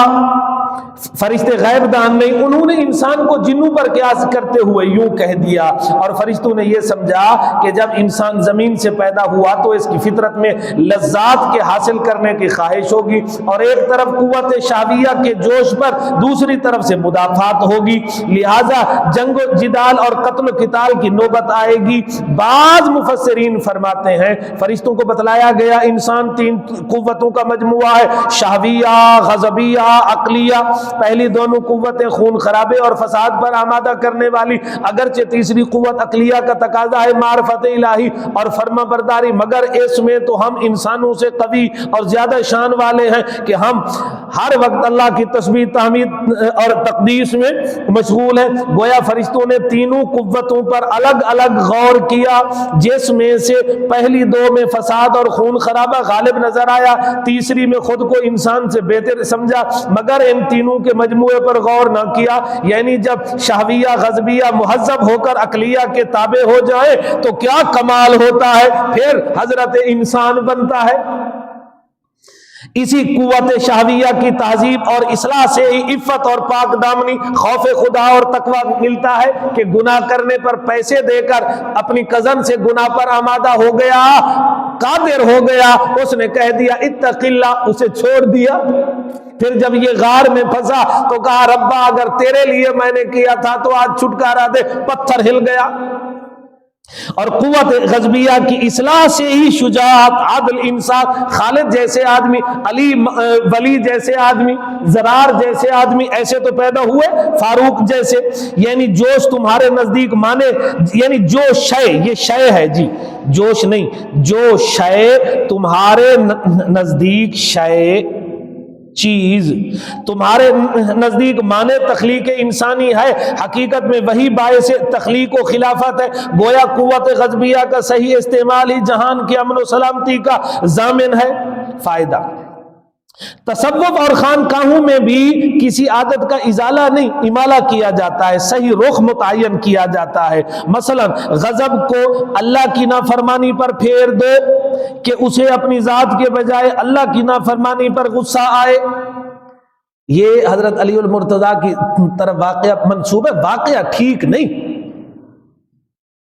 S1: فرشتے غیب دان نہیں, انہوں نے انسان کو جنوں پر قیاس کرتے ہوئے یوں کہہ دیا. اور فرشتوں نے یہ سمجھا کہ جب انسان زمین سے پیدا ہوا تو اس کی فطرت میں لذات کے حاصل کرنے کی خواہش ہوگی, اور ایک طرف قوت شہویہ کے جوش پر دوسری طرف سے مدافعات ہوگی, لہذا جنگ و جدال اور قتل و قتال کی نوبت آئے گی. بعض مفسرین فرماتے ہیں فرشتوں کو بتلایا گیا انسان 3 قوتوں کا مجموعہ ہے, شہویہ, غضبیہ, عقلیہ. پہلی دونوں قوتیں خون خرابے اور فساد پر آمادہ کرنے والی, اگرچہ تیسری قوت عقلیہ کا تقاضا ہے معرفت الہی اور فرما برداری, مگر اس میں تو ہم انسانوں سے قوی اور زیادہ شان والے ہیں کہ ہم ہر وقت اللہ کی تسبیح, تحمید اور تقدیس میں مشغول ہیں. گویا فرشتوں نے تینوں قوتوں پر الگ الگ غور کیا, جس میں سے پہلی 2 میں فساد اور خون خرابہ غالب نظر آیا, تیسری میں خود کو انسان سے بہتر سمجھا, مگر ان تینوں کے مجموعے پر غور نہ کیا. یعنی جب شہویہ غضبیہ مہذب ہو کر عقلیہ کے تابع ہو جائے تو کیا کمال ہوتا ہے, پھر حضرت انسان بنتا ہے. اسی قوت شہویہ کی تہذیب اور اصلاح سے ہی عفت اور پاک دامنی, خوف خدا اور تقوی ملتا ہے کہ گناہ کرنے پر پیسے دے کر اپنی کزن سے گناہ پر آمادہ ہو گیا, قادر ہو گیا, اس نے کہہ دیا اتق اللہ, اسے چھوڑ دیا. پھر جب یہ غار میں پھنسا تو کہا ربا اگر تیرے لیے میں نے کیا تھا تو آج چھٹکارا دے, پتھر ہل گیا. اور قوت غضبیہ کی اصلاح سے ہی شجاعت, عدل, انصاف, خالد جیسے آدمی, علی ولی جیسے آدمی, زرار جیسے آدمی ایسے تو پیدا ہوئے, فاروق جیسے. یعنی جوش تمہارے نزدیک مانے, یعنی جو شے, یہ شے ہے جی, جوش نہیں, جو شے تمہارے نزدیک, شے چیز تمہارے نزدیک مانے تخلیق انسانی ہے, حقیقت میں وہی باعث تخلیق و خلافت ہے. گویا قوت غضبیہ کا صحیح استعمال ہی جہان کی امن و سلامتی کا ضامن ہے. فائدہ, تصوف اور خانقاہوں میں بھی کسی عادت کا ازالہ نہیں, امالہ کیا جاتا ہے, صحیح رخ متعین کیا جاتا ہے. مثلا غضب کو اللہ کی نافرمانی پر پھیر دو کہ اسے اپنی ذات کے بجائے اللہ کی نافرمانی پر غصہ آئے. یہ حضرت علی المرتضیٰ کی طرف واقعہ منسوب ہے, واقعہ ٹھیک نہیں,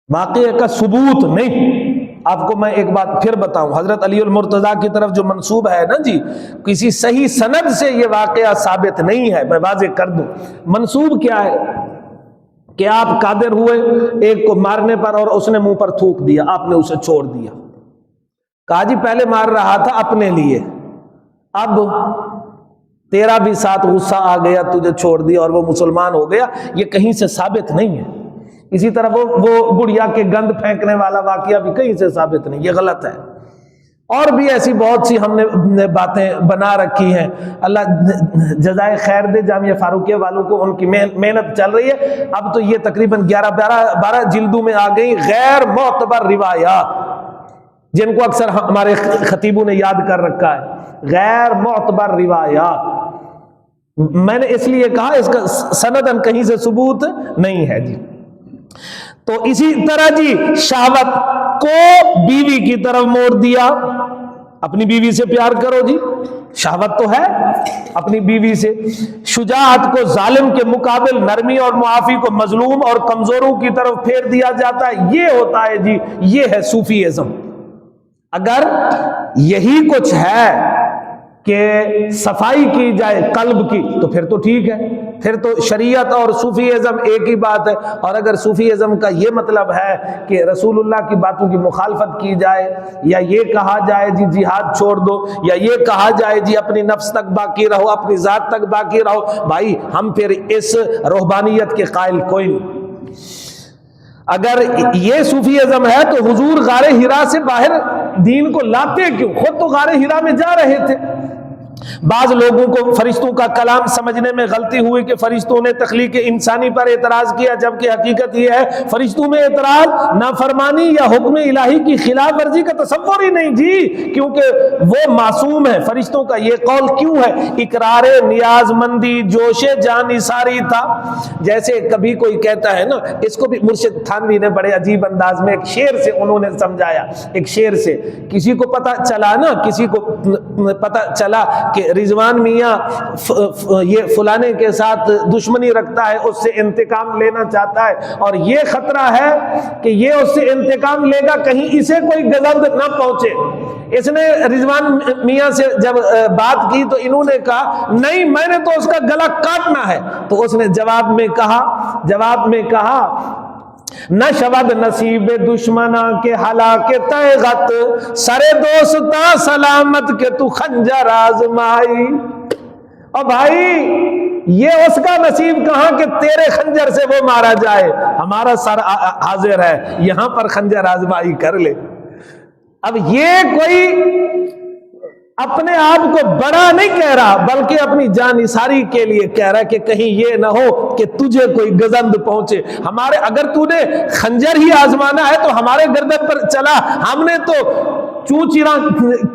S1: واقعہ کا ثبوت نہیں. آپ کو میں ایک بات پھر بتاؤں, حضرت علی المرتضیٰ کی طرف جو منسوب ہے نا جی, کسی صحیح سند سے یہ واقعہ ثابت نہیں ہے. میں واضح کر دوں, منسوب کیا ہے کہ آپ قادر ہوئے ایک کو مارنے پر اور اس نے منہ پر تھوک دیا, آپ نے اسے چھوڑ دیا. کہا جی پہلے مار رہا تھا اپنے لیے, اب تیرا بھی ساتھ غصہ آ گیا, تجھے چھوڑ دیا اور وہ مسلمان ہو گیا. یہ کہیں سے ثابت نہیں ہے. اسی طرح وہ گڑیا کے گند پھینکنے والا واقعہ بھی کہیں سے ثابت نہیں, یہ غلط ہے. اور بھی ایسی بہت سی ہم نے باتیں بنا رکھی ہیں. اللہ جزائے خیر دے جامعہ فاروقیہ والوں کو، ان کی محنت چل رہی ہے. اب تو یہ تقریباً 11-12 جلدوں میں آ گئی غیر معتبر روایات، جن کو اکثر ہمارے خطیبوں نے یاد کر رکھا ہے. غیر معتبر روایات، میں نے اس لیے کہا اس کا سندن کہیں سے ثبوت نہیں ہے جی. تو اسی طرح جی شہوت کو بیوی کی طرف موڑ دیا. اپنی بیوی سے پیار کرو جی، شہوت تو ہے اپنی بیوی سے. شجاعت کو ظالم کے مقابل، نرمی اور معافی کو مظلوم اور کمزوروں کی طرف پھیر دیا جاتا ہے. یہ ہوتا ہے جی، یہ ہے صوفیزم. اگر یہی کچھ ہے کہ صفائی کی جائے قلب کی تو پھر تو ٹھیک ہے، پھر تو شریعت اور صوفیزم ایک ہی بات ہے. اور اگر صوفیزم کا یہ مطلب ہے کہ رسول اللہ کی باتوں کی مخالفت کی جائے، یا یہ کہا جائے جی جہاد چھوڑ دو، یا یہ کہا جائے جی اپنی نفس تک باقی رہو، اپنی ذات تک باقی رہو، بھائی ہم پھر اس روحانیت کے قائل کوئی نہیں. اگر یہ صوفیزم ہے تو حضور غار حرا سے باہر دین کو لاتے کیوں؟ خود تو غار حرا میں جا رہے تھے. بعض لوگوں کو فرشتوں کا کلام سمجھنے میں غلطی ہوئی کہ فرشتوں نے تخلیق انسانی پر اعتراض کیا، جبکہ حقیقت یہ ہے فرشتوں میں اعتراض نافرمانی یا حکم الہی کی خلاف ورزی کا تصور ہی نہیں جی، کیونکہ وہ معصوم ہے. فرشتوں کا یہ قول کیوں ہے؟ اقرار نیاز مندی، جوش جان نثاری تھا. جیسے کبھی کوئی کہتا ہے نا، اس کو بھی مرشد تھانوی نے بڑے عجیب انداز میں ایک شعر سے انہوں نے سمجھایا. ایک شعر سے کسی کو پتہ چلا نا، کسی کو پتہ چلا کہ رضوان میاں یہ فلانے کے ساتھ دشمنی رکھتا ہے، اس سے انتقام لینا چاہتا ہے، اور یہ خطرہ ہے کہ یہ اس سے انتقام لے گا کہیں اسے کوئی گزند نہ پہنچے. اس نے رضوان میاں سے جب بات کی تو انہوں نے کہا نہیں، میں نے تو اس کا گلا کاٹنا ہے. تو اس نے جواب میں کہا نہ شود نصیب دشمنا کے ہلاک تیغت، سرے دوستا سلامت کے تو خنجر آزمائی. اور بھائی یہ اس کا نصیب کہاں کہ تیرے خنجر سے وہ مارا جائے، ہمارا سر حاضر ہے، یہاں پر خنجر آزمائی کر لے. اب یہ کوئی اپنے آپ کو بڑا نہیں کہہ رہا، بلکہ اپنی جان نثاری کے لیے کہہ رہا ہے کہ کہیں یہ نہ ہو کہ تجھے کوئی گزند پہنچے. ہمارے اگر تو نے خنجر ہی آزمانا ہے تو ہمارے گردن پر چلا، ہم نے تو چوں چیراں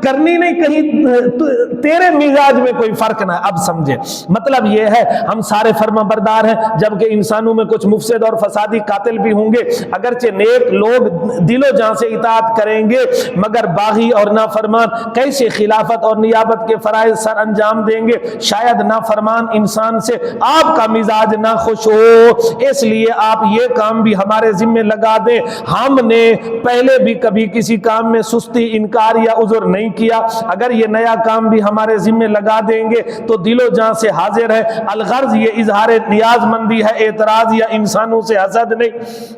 S1: کرنی نہیں، کہیں تیرے مزاج میں کوئی فرق نہ ہے. اب سمجھے مطلب یہ ہے ہم سارے فرما بردار ہیں، جبکہ انسانوں میں کچھ مفسد اور فسادی قاتل بھی ہوں گے. اگرچہ نیک لوگ دل و جان سے اطاعت کریں گے، مگر باغی اور نافرمان کیسے خلافت اور نیابت کے فرائض سر انجام دیں گے؟ شاید نافرمان انسان سے آپ کا مزاج نہ خوش ہو، اس لیے آپ یہ کام بھی ہمارے ذمہ لگا دیں. ہم نے پہلے بھی کبھی کسی کام میں سستی، انکار یا عذر نہیں کیا. اگر یہ نیا کام بھی ہمارے ذمہ لگا دیں گے تو دل و جان سے حاضر ہے. الغرض یہ اظہار نیاز مندی ہے، اعتراض یا انسانوں سے حسد نہیں.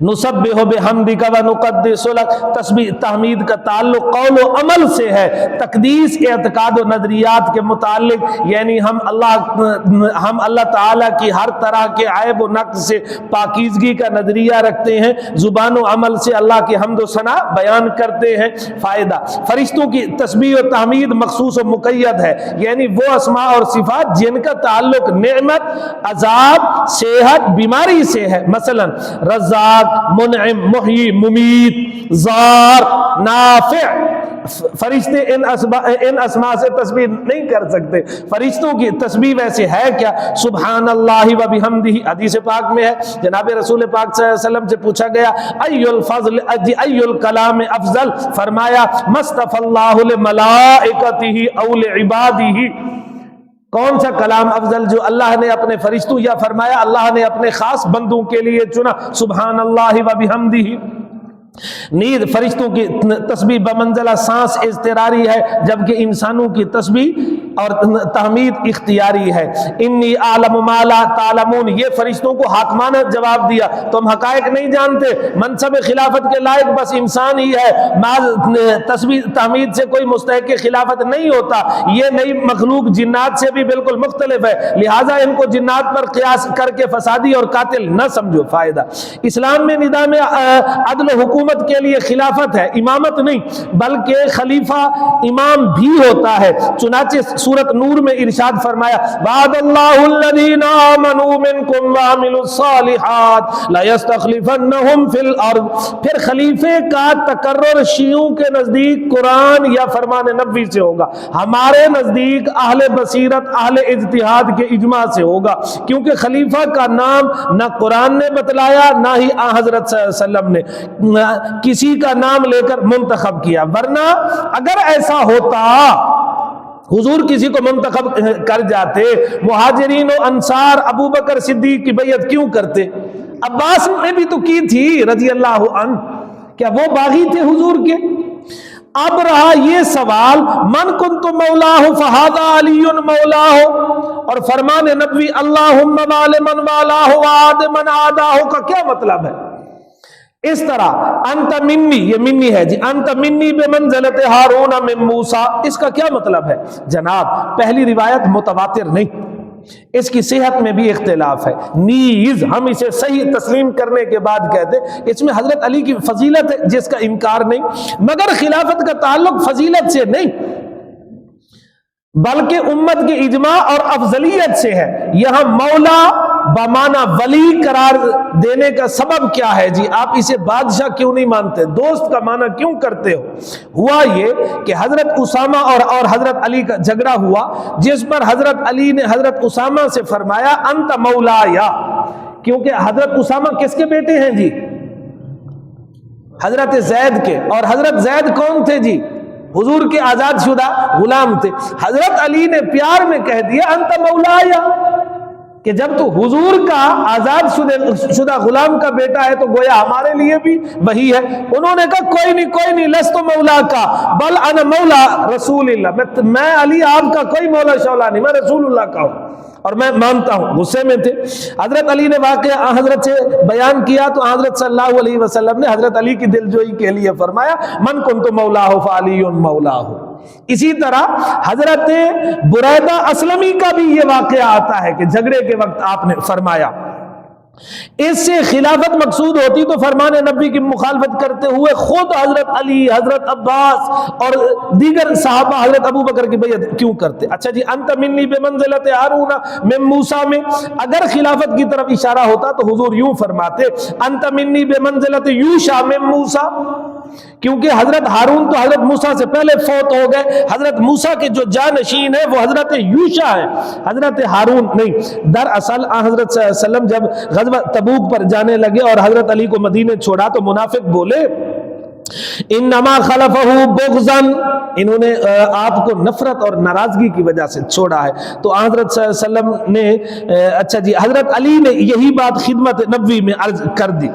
S1: نسبح بحمدک و نقدس لک، تسبیح تحمید کا تعلق قول و عمل سے ہے. تقدیس اعتقاد و نظریات کے متعلق، یعنی ہم اللہ تعالیٰ کی ہر طرح کے عیب و نقص سے پاکیزگی کا نظریہ رکھتے ہیں. زبان و عمل سے اللہ کی حمد و ثنا بیان کرتے ہیں. فائدہ: فرشتوں کی تسبیح و تحمید مخصوص و مقید ہے، یعنی وہ اسماء اور صفات جن کا تعلق نعمت، عذاب، صحت، بیماری سے ہے. مثلا رزاق، منعم، محیی، ممیت، زار، نافع. فرشتے ان اسماء سے تسبیح نہیں کر سکتے. فرشتوں کی تسبیح ویسے ہے کیا؟ سبحان اللہ و بحمدہ، حدیث پاک میں ہے. جناب رسول پاک صلی اللہ علیہ وسلم سے پوچھا گیا ای الفضل ای الکلام افضل، فرمایا مصطفى اللہ لملائکتہ او لعبادہ. کون سا کلام افضل؟ جو اللہ نے اپنے فرشتوں، یا فرمایا اللہ نے اپنے خاص بندوں کے لیے چنا. سبحان اللہ و بحمدہ. نیز فرشتوں کی تسبیح بمنزلہ سانس اضطراری ہے، جبکہ انسانوں کی تسبیح اور تحمید اختیاری ہے۔ انی اعلم ما لا تعلمون، یہ فرشتوں کو حاکمانہ جواب دیا، تم حقائق نہیں جانتے، منصب خلافت کے لائق بس انسان ہی ہے، تسبیح تحمید سے کوئی مستحق خلافت نہیں ہوتا، یہ نئی مخلوق جنات سے بھی بالکل مختلف ہے، لہٰذا ان کو جنات پر قیاس کر کے فسادی اور قاتل نہ سمجھو۔ فائدہ، اسلام میں نظام عدل و حکومت کے لیے خلافت ہے، امامت نہیں، بلکہ خلیفہ امام بھی ہوتا ہے۔ چنانچہ سورۃ نور میں ارشاد فرمایا وعد اللہ الذین آمنوا منکم وعملوا الصالحات لیستخلفنہم فی الارض۔ پھر خلیفے کا تقرر شیعوں کے نزدیک قرآن یا فرمان نبوی سے ہوگا، ہمارے نزدیک اہل بصیرت اہل اجتہاد کے اجماع سے ہوگا، کیونکہ خلیفہ کا نام نہ قرآن نے بتلایا نہ ہی حضرت صلی اللہ علیہ وسلم نے کسی کا نام لے کر منتخب کیا، ورنہ اگر ایسا ہوتا حضور کسی کو منتخب کر جاتے، مہاجرین و انصار ابو بکر صدیق کی بیعت کیوں کرتے؟ عباس نے بھی تو کی تھی رضی اللہ عنہ، کیا وہ باغی تھے حضور کے؟ اب رہا یہ سوال من کنت مولاہ فہذا علی مولاہ، اور فرمان نبوی اللہم وال من والاہ وعاد من عاداہ کا کیا مطلب ہے؟ اس طرح انت منی، یہ منی ہے جی، انت منی بمنزلت ہارون من موسیٰ، اس کا کیا مطلب ہے؟ جناب پہلی روایت متواتر نہیں، اس کی صحت میں بھی اختلاف ہے، نیز ہم اسے صحیح تسلیم کرنے کے بعد کہتے اس میں حضرت علی کی فضیلت ہے جس کا انکار نہیں، مگر خلافت کا تعلق فضیلت سے نہیں بلکہ امت کے اجماع اور افضلیت سے ہے۔ یہاں مولا بمانا ولی قرار دینے کا سبب کیا ہے جی؟ آپ اسے بادشاہ کیوں نہیں مانتے، دوست کا معنی کیوں کرتے ہو؟ ہوا یہ کہ حضرت اسامہ اور حضرت علی کا جھگڑا ہوا، جس پر حضرت علی نے حضرت اسامہ سے فرمایا انت مولایا، کیونکہ حضرت اسامہ کس کے بیٹے ہیں جی؟ حضرت زید کے، اور حضرت زید کون تھے جی؟ حضور کے آزاد شدہ غلام تھے۔ حضرت علی نے پیار میں کہہ دیا انت مولایا، کہ جب تو حضور کا آزاد شدہ غلام کا بیٹا ہے تو گویا ہمارے لیے بھی وہی ہے۔ انہوں نے کہا کوئی نہیں لست مولا کا بل انا مولا رسول اللہ، میں علی آپ کا کوئی مولا شولا نہیں، میں رسول اللہ کا ہوں اور میں مانتا ہوں۔ غصے میں تھے۔ حضرت علی نے واقعہ حضرت سے بیان کیا تو حضرت صلی اللہ علیہ وسلم نے حضرت علی کی دلجوئی کے لیے فرمایا من کنت مولاہ فعلی مولاہ۔ اسی طرح حضرت بریدہ اسلمی کا بھی یہ واقعہ آتا ہے کہ جھگڑے کے وقت آپ نے فرمایا اس سے خلافت مقصود ہوتی تو فرمان نبی کی مخالفت کرتے ہوئے خود حضرت علی، حضرت عباس اور دیگر صحابہ حضرت ابو بکر کی بیعت کیوں کرتے؟ اچھا جی انت منی بمنزلت ہارون من موسیٰ میں اگر خلافت کی طرف اشارہ ہوتا تو حضور یوں فرماتے انت منی بمنزلت یوشع من موسیٰ، کیونکہ حضرت ہارون تو حضرت موسیٰ سے پہلے فوت ہو گئے، حضرت موسیٰ کے جو جانشین ہیں وہ حضرت یوشع ہیں، حضرت ہارون نہیں۔ دراصل حضرت صلی اللہ علیہ وسلم جب غزوہ تبوک پر جانے لگے اور حضرت علی کو مدینے چھوڑا تو منافق بولے انما خلفہ بغضا، انہوں نے آپ کو نفرت اور ناراضگی کی وجہ سے چھوڑا ہے۔ تو حضرت صلی اللہ علیہ وسلم نے اچھا جی حضرت علی نے یہی بات خدمت نبوی میں عرض کر دی،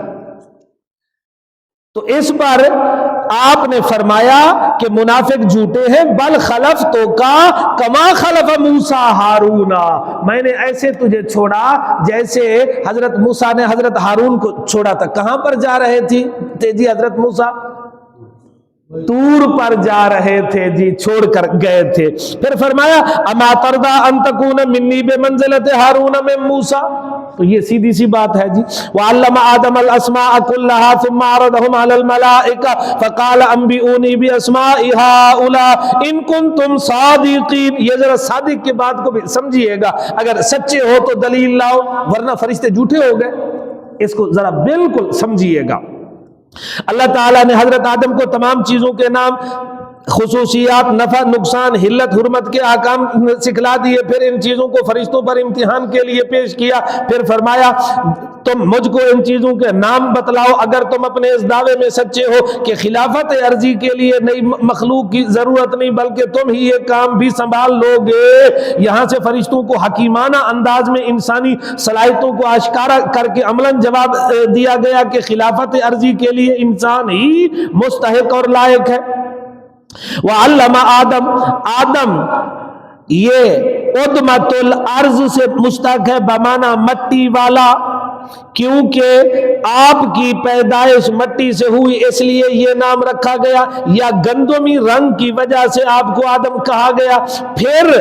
S1: تو اس پر آپ نے فرمایا کہ منافق جھوٹے ہیں، بل خلفتو کا کما خلف موسیٰ ہارون، میں نے ایسے تجھے چھوڑا جیسے حضرت موسیٰ نے حضرت ہارون کو چھوڑا تھا۔ کہاں پر جا رہے تھے جی حضرت موسیٰ؟ طور پر جا رہے تھے جی، چھوڑ کر گئے تھے۔ پھر فرمایا اما ترضى ان تكون مني بمنزلة هارون من موسى، تو یہ سیدھی سی بات ہے جی۔ وعلم آدم الاسماء كلها ثم عرضهم على الملائكة فقال انبئوني باسماء هؤلاء ان كنتم صادقين۔ یہ ذرا صادق کی بات کو بھی سمجھیے گا، اگر سچے ہو تو دلیل لاؤ ورنہ فرشتے جھوٹے ہو گئے، اس کو ذرا بالکل سمجھیے گا۔ اللہ تعالیٰ نے حضرت آدم کو تمام چیزوں کے نام، خصوصیات، نفع نقصان، حلت حرمت کے احکام سکھلا دیے، پھر ان چیزوں کو فرشتوں پر امتحان کے لیے پیش کیا، پھر فرمایا تم مجھ کو ان چیزوں کے نام بتلاؤ اگر تم اپنے اس دعوے میں سچے ہو کہ خلافت عرضی کے لیے نئی مخلوق کی ضرورت نہیں بلکہ تم ہی یہ کام بھی سنبھال لو گے۔ یہاں سے فرشتوں کو حکیمانہ انداز میں انسانی صلاحیتوں کو آشکارا کر کے عملاً جواب دیا گیا کہ خلافت عرضی کے لیے انسان ہی مستحق اور لائق ہے۔ وعلم آدم یہ ادمتل ارض سے مشتق ہے بمانا مٹی والا، کیونکہ آپ کی پیدائش مٹی سے ہوئی اس لیے یہ نام رکھا گیا، یا گندمی رنگ کی وجہ سے آپ کو آدم کہا گیا، پھر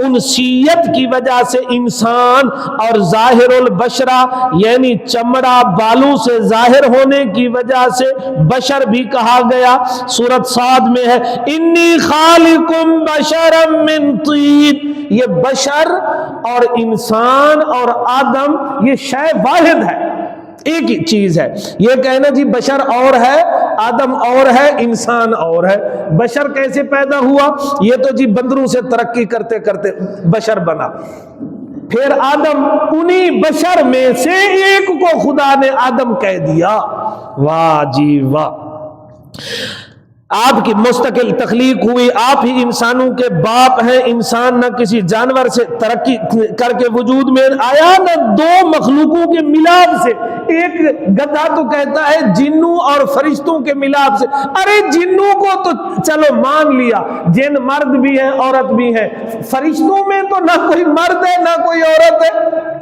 S1: انسیت کی وجہ سے انسان، اور ظاہر البشرہ یعنی چمڑا بالوں سے ظاہر ہونے کی وجہ سے بشر بھی کہا گیا۔ سورۃ صاد میں ہے انی خالقم بشرا من طین، یہ بشر اور انسان اور آدم یہ شے واحد ہے، ایک ہی چیز ہے۔ یہ کہنا جی بشر اور ہے، آدم اور ہے، انسان اور ہے، بشر کیسے پیدا ہوا؟ یہ تو جی بندروں سے ترقی کرتے کرتے بشر بنا، پھر آدم انہی بشر میں سے ایک کو خدا نے آدم کہہ دیا۔ واہ جی واہ، آپ کی مستقل تخلیق ہوئی، آپ ہی انسانوں کے باپ ہیں، انسان نہ کسی جانور سے ترقی کر کے وجود میں آیا، نہ دو مخلوقوں کے ملاپ سے۔ ایک گدھا تو کہتا ہے جنوں اور فرشتوں کے ملاپ سے، ارے جنوں کو تو چلو مان لیا، جن مرد بھی ہیں عورت بھی ہیں، فرشتوں میں تو نہ کوئی مرد ہے نہ کوئی عورت ہے،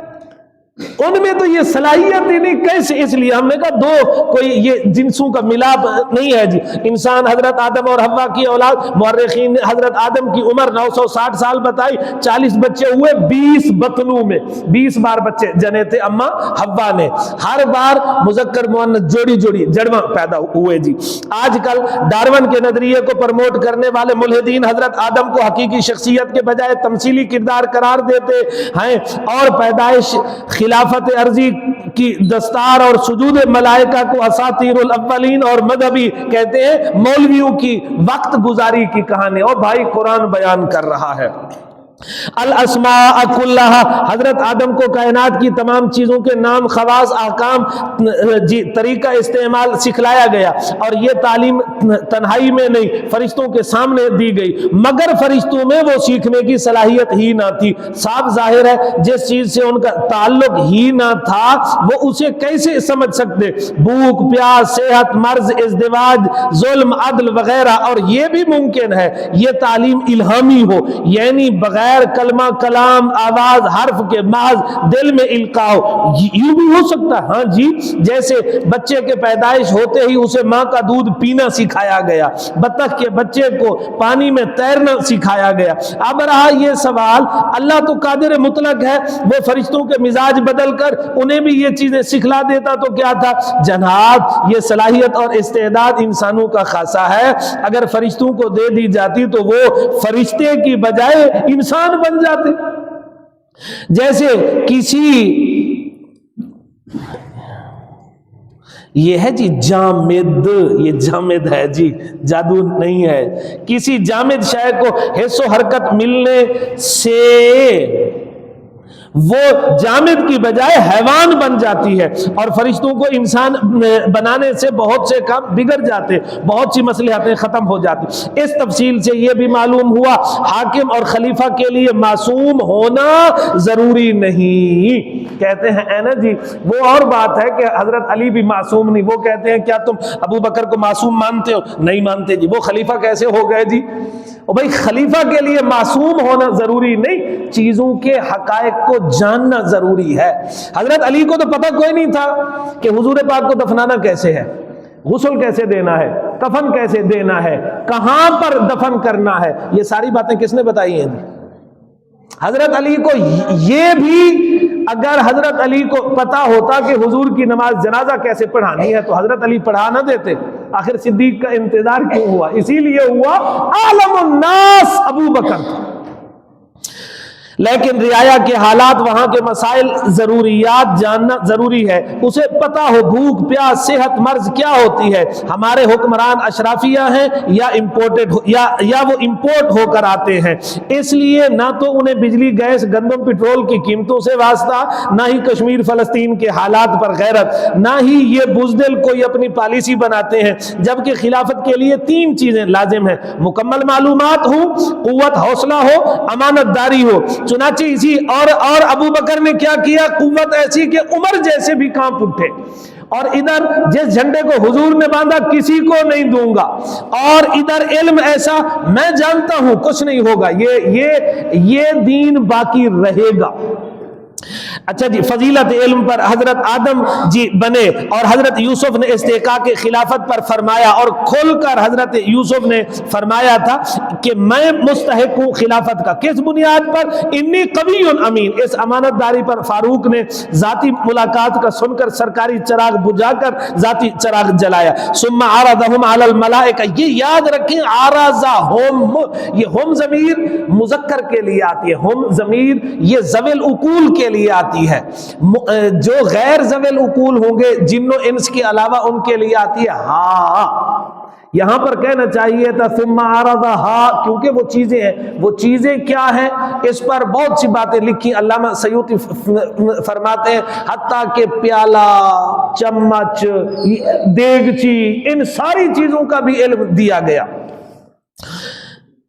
S1: ان میں تو یہ صلاحیت ہی نہیں، کیسے؟ اس لیے ہم نے کہا دو کوئی یہ جنسوں کا ملاپ نہیں ہے جی۔ انسان حضرت آدم اور حوا کی اولاد، مورخین نے حضرت آدم کی عمر 960 سال بتائی، 40 بچے ہوئے 20 بطنوں میں، 20 بار بچے جنے تھے اماں حوا نے، ہر بار مذکر مؤنث جوڑی جوڑی جڑواں پیدا ہوئے جی۔ آج کل ڈارون کے نظریے کو پرموٹ کرنے والے ملحدین حضرت آدم کو حقیقی شخصیت کے بجائے تمثیلی کردار قرار دیتے ہیں، اور پیدائش، خلافت عرضی کی دستار اور سجود ملائکہ کو اساطیر الاولین اور مذہبی کہتے ہیں، مولویوں کی وقت گزاری کی کہانی۔ اور بھائی قرآن بیان کر رہا ہے الاسماء کلہا، حضرت آدم کو کائنات کی تمام چیزوں کے نام، خواص، احکام، طریقہ استعمال سکھلایا گیا، اور یہ تعلیم تنہائی میں نہیں فرشتوں کے سامنے دی گئی، مگر فرشتوں میں وہ سیکھنے کی صلاحیت ہی نہ تھی۔ صاف ظاہر ہے جس چیز سے ان کا تعلق ہی نہ تھا وہ اسے کیسے سمجھ سکتے؟ بھوک، پیاس، صحت، مرض، ازدواج، ظلم، عدل وغیرہ۔ اور یہ بھی ممکن ہے یہ تعلیم الہامی ہو، یعنی بغیر کلمہ کلام آواز حرف کے محض دل میں القاء ہو۔ یوں بھی ہو سکتا ہے، ہاں جی، جیسے بچے کے پیدائش ہوتے ہی اسے ماں کا دودھ پینا سکھایا گیا، بطخ کے بچے کو پانی میں تیرنا سکھایا گیا۔ اب رہا یہ سوال، اللہ تو قادر مطلق ہے، وہ فرشتوں کے مزاج بدل کر انہیں بھی یہ چیزیں سکھلا دیتا تو کیا تھا؟ جناب یہ صلاحیت اور استعداد انسانوں کا خاصہ ہے، اگر فرشتوں کو دے دی جاتی تو وہ فرشتے کی بجائے انسان بن جاتے۔ جیسے کسی، یہ ہے جی جامد، یہ جامد ہے جی، جادو نہیں ہے، کسی جامد شے کو حس و حرکت ملنے سے وہ جامد کی بجائے حیوان بن جاتی ہے، اور فرشتوں کو انسان بنانے سے بہت سے کام بگڑ جاتے، بہت سی مصلحتیں ختم ہو جاتی۔ اس تفصیل سے یہ بھی معلوم ہوا حاکم اور خلیفہ کے لیے معصوم ہونا ضروری نہیں۔ کہتے ہیں اے نا جی، وہ اور بات ہے کہ حضرت علی بھی معصوم نہیں، وہ کہتے ہیں کیا تم ابو بکر کو معصوم مانتے ہو؟ نہیں مانتے جی، وہ خلیفہ کیسے ہو گئے جی؟ اور بھائی خلیفہ کے لیے معصوم ہونا ضروری نہیں، چیزوں کے حقائق کو جاننا ضروری ہے۔ حضرت علی کو تو پتہ کوئی نہیں تھا کہ حضور پاک کو دفنانا کیسے ہے، غسل کیسے دینا ہے، کفن کیسے دینا ہے، کہاں پر دفن کرنا ہے، یہ ساری باتیں کس نے بتائی ہیں؟ حضرت علی کو یہ بھی، اگر حضرت علی کو پتا ہوتا کہ حضور کی نماز جنازہ کیسے پڑھانی ہے تو حضرت علی پڑھا نہ دیتے؟ آخر صدیق کا انتظار کیوں ہوا؟ اسی لیے ہوا عالم الناس ابو بکر تھا۔ لیکن رعایا کے حالات، وہاں کے مسائل، ضروریات جاننا ضروری ہے، اسے پتا ہو بھوک، پیاس، صحت، مرض کیا ہوتی ہے۔ ہمارے حکمران اشرافیہ ہیں یا امپورٹڈ یا وہ امپورٹ ہو کر آتے ہیں، اس لیے نہ تو انہیں بجلی، گیس، گندم، پٹرول کی قیمتوں سے واسطہ، نہ ہی کشمیر فلسطین کے حالات پر غیرت، نہ ہی یہ بزدل کوئی اپنی پالیسی بناتے ہیں، جبکہ خلافت کے لیے 3 چیزیں لازم ہیں: مکمل معلومات ہو، قوت حوصلہ ہو، امانت داری ہو۔ چنانچہ اسی اور ابو بکر نے کیا کیا؟ قوت ایسی کہ عمر جیسے بھی کانپ اٹھے، اور ادھر جس جھنڈے کو حضور نے باندھا کسی کو نہیں دوں گا، اور ادھر علم ایسا میں جانتا ہوں کچھ نہیں ہوگا، یہ دین باقی رہے گا۔ اچھا جی، فضیلت علم پر حضرت آدم جی بنے اور حضرت یوسف نے استحقاق خلافت پر فرمایا، اور کھل کر حضرت یوسف نے فرمایا تھا کہ میں مستحق ہوں خلافت کا۔ کس بنیاد پر؟ انی قوی امین، اس امانت داری پر فاروق نے ذاتی ملاقات کا سن کر سرکاری چراغ بجھا کر ذاتی چراغ جلایا۔ ثم عرضهم علی الملائکہ، یہ یاد رکھیں عرضهم، یہ ہم ضمیر مذکر کے لیے آتی ہے، ہم ضمیر یہ ذوی العقول کے لیے آتی ہے، جو غیر ذوی العقول ہوں گے جن و انس کے علاوہ ان کے لیے آتی ہے ہاں۔ یہاں پر کہنا چاہیے تھا ثم عرضها، کیونکہ وہ چیزیں ہیں، وہ چیزیں کیا ہیں اس پر بہت سی باتیں لکھی۔ علامہ سیوطی فرماتے ہیں حتیٰ کہ پیالہ، چمچ، دیگچی، ان ساری چیزوں کا بھی علم دیا گیا۔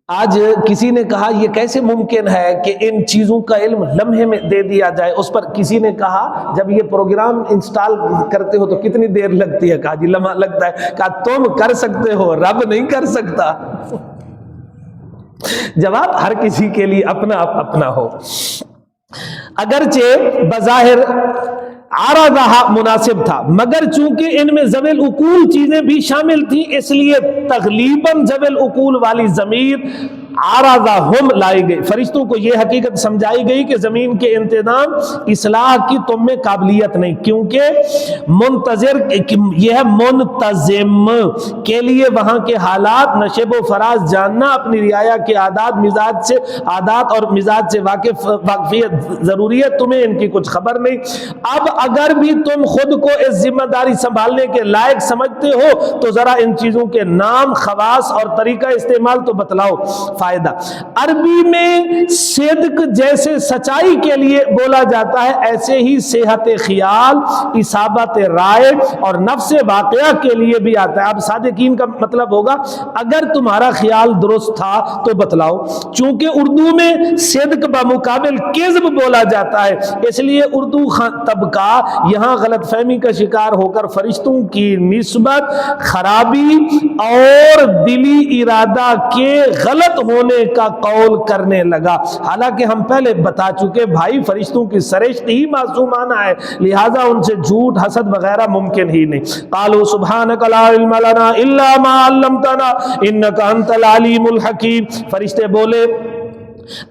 S1: آج کسی نے کہا یہ کیسے ممکن ہے کہ ان چیزوں کا علم لمحے میں دے دیا جائے؟ اس پر کسی نے کہا جب یہ پروگرام انسٹال کرتے ہو تو کتنی دیر لگتی ہے؟ کہا جی لمحہ لگتا ہے۔ کہا تم کر سکتے ہو، رب نہیں کر سکتا۔ جواب ہر کسی کے لیے اپنا اپنا ہو۔ اگرچہ بظاہر عرضہ مناسب تھا، مگر چونکہ ان میں ذوی العقول چیزیں بھی شامل تھیں اس لیے تغلیباً ذوی العقول والی ضمیر عرضہم لائی گئی۔ فرشتوں کو یہ حقیقت سمجھائی گئی کہ زمین کے انتظام اصلاح کی تم میں قابلیت نہیں، کیونکہ منتظر یہ ہے منتظم کے لیے وہاں کے حالات نشیب و فراز جاننا، اپنی رعایا کے عادات اور مزاج سے واقفیت ضروری ہے، تمہیں ان کی کچھ خبر نہیں۔ اب اگر بھی تم خود کو اس ذمہ داری سنبھالنے کے لائق سمجھتے ہو تو ذرا ان چیزوں کے نام، خواص اور طریقہ استعمال تو بتلاؤ۔ فائدہ، عربی میں صدق جیسے سچائی کے لیے بولا جاتا ہے ایسے ہی صحت خیال، اصابت رائے اور نفس واقعہ کے لیے بھی آتا ہے۔ اب صادقین کا مطلب ہوگا اگر تمہارا خیال درست تھا تو بتلاؤ۔ چونکہ اردو میں صدق بمقابل کذب بولا جاتا ہے، اس لیے اردو طبقہ یہاں غلط فہمی کا شکار ہو کر فرشتوں کی نسبت خرابی اور دلی ارادہ کے غلط ہونے کا قول کرنے لگا، حالانکہ ہم پہلے بتا چکے بھائی فرشتوں کی سرشت ہی معصومانہ ہے، لہذا ان سے جھوٹ، حسد وغیرہ ممکن ہی نہیں۔ قالوا سبحانک لا علم لنا الا ما علمتنا انک انت العلیم الحکیم، فرشتے بولے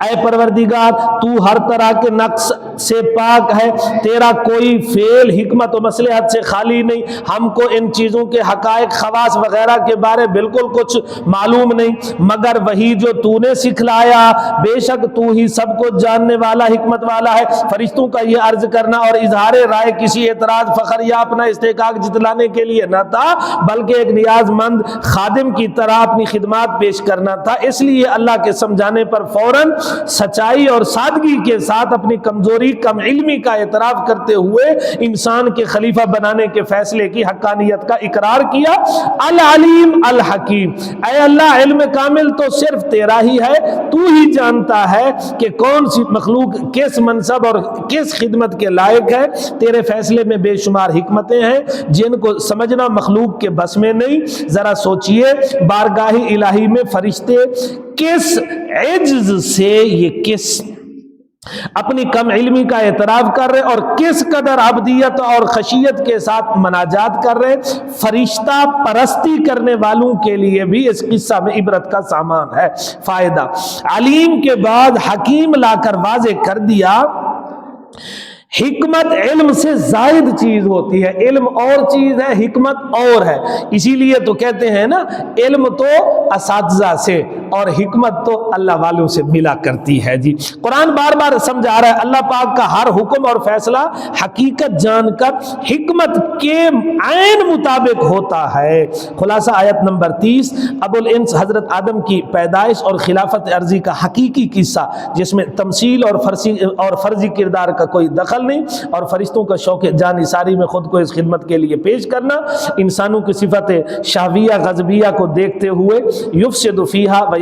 S1: اے پروردگار تو ہر طرح کے نقص سے پاک ہے، تیرا کوئی فعل حکمت و مصلحت سے خالی نہیں، ہم کو ان چیزوں کے حقائق، خواص وغیرہ کے بارے بالکل کچھ معلوم نہیں، مگر وہی جو تو نے سکھلایا، بے شک تو ہی سب کو جاننے والا، حکمت والا ہے۔ فرشتوں کا یہ عرض کرنا اور اظہار رائے کسی اعتراض، فخر یا اپنا استحقاق جتلانے کے لیے نہ تھا، بلکہ ایک نیاز مند خادم کی طرح اپنی خدمات پیش کرنا تھا۔ اس لیے اللہ کے سمجھانے پر فوراً سچائی اور سادگی کے ساتھ اپنی کمزوری، کم علمی کا اعتراف کرتے ہوئے انسان کے خلیفہ بنانے کے فیصلے کی حقانیت کا اقرار کیا۔ العلیم الحکیم، اے اللہ علم کامل تو صرف تیرا ہی ہے، تو ہی جانتا ہے کہ کون سی مخلوق کس منصب اور کس خدمت کے لائق ہے، تیرے فیصلے میں بے شمار حکمتیں ہیں جن کو سمجھنا مخلوق کے بس میں نہیں۔ ذرا سوچئے بارگاہ الہی میں فرشتے کس عجز سے اپنی کم علمی کا اعتراف کر رہے اور کس قدر عبدیت اور خشیت کے ساتھ مناجات کر رہے۔ فرشتہ پرستی کرنے والوں کے لیے بھی اس قصہ میں عبرت کا سامان ہے۔ فائدہ، علیم کے بعد حکیم لا کر واضح کر دیا حکمت علم سے زائد چیز ہوتی ہے، علم اور چیز ہے، حکمت اور ہے، اسی لیے تو کہتے ہیں نا علم تو اساتذہ سے اور حکمت تو اللہ والوں سے ملا کرتی ہے۔ جی قرآن بار بار سمجھا رہا ہے اللہ پاک کا ہر حکم اور فیصلہ حقیقت جان کر حکمت کے عین مطابق ہوتا ہے۔ خلاصہ آیت نمبر 30، ابو الانس حضرت آدم کی پیدائش اور خلافت عرضی کا حقیقی قصہ جس میں تمثیل اور فرضی کردار کا کوئی دخل نہیں، اور فرشتوں کا شوق جان نثاری میں خود کو اس خدمت کے لیے پیش کرنا، انسانوں کی صفت شہویہ غضبیہ کو دیکھتے ہوئے یفسد فیہا و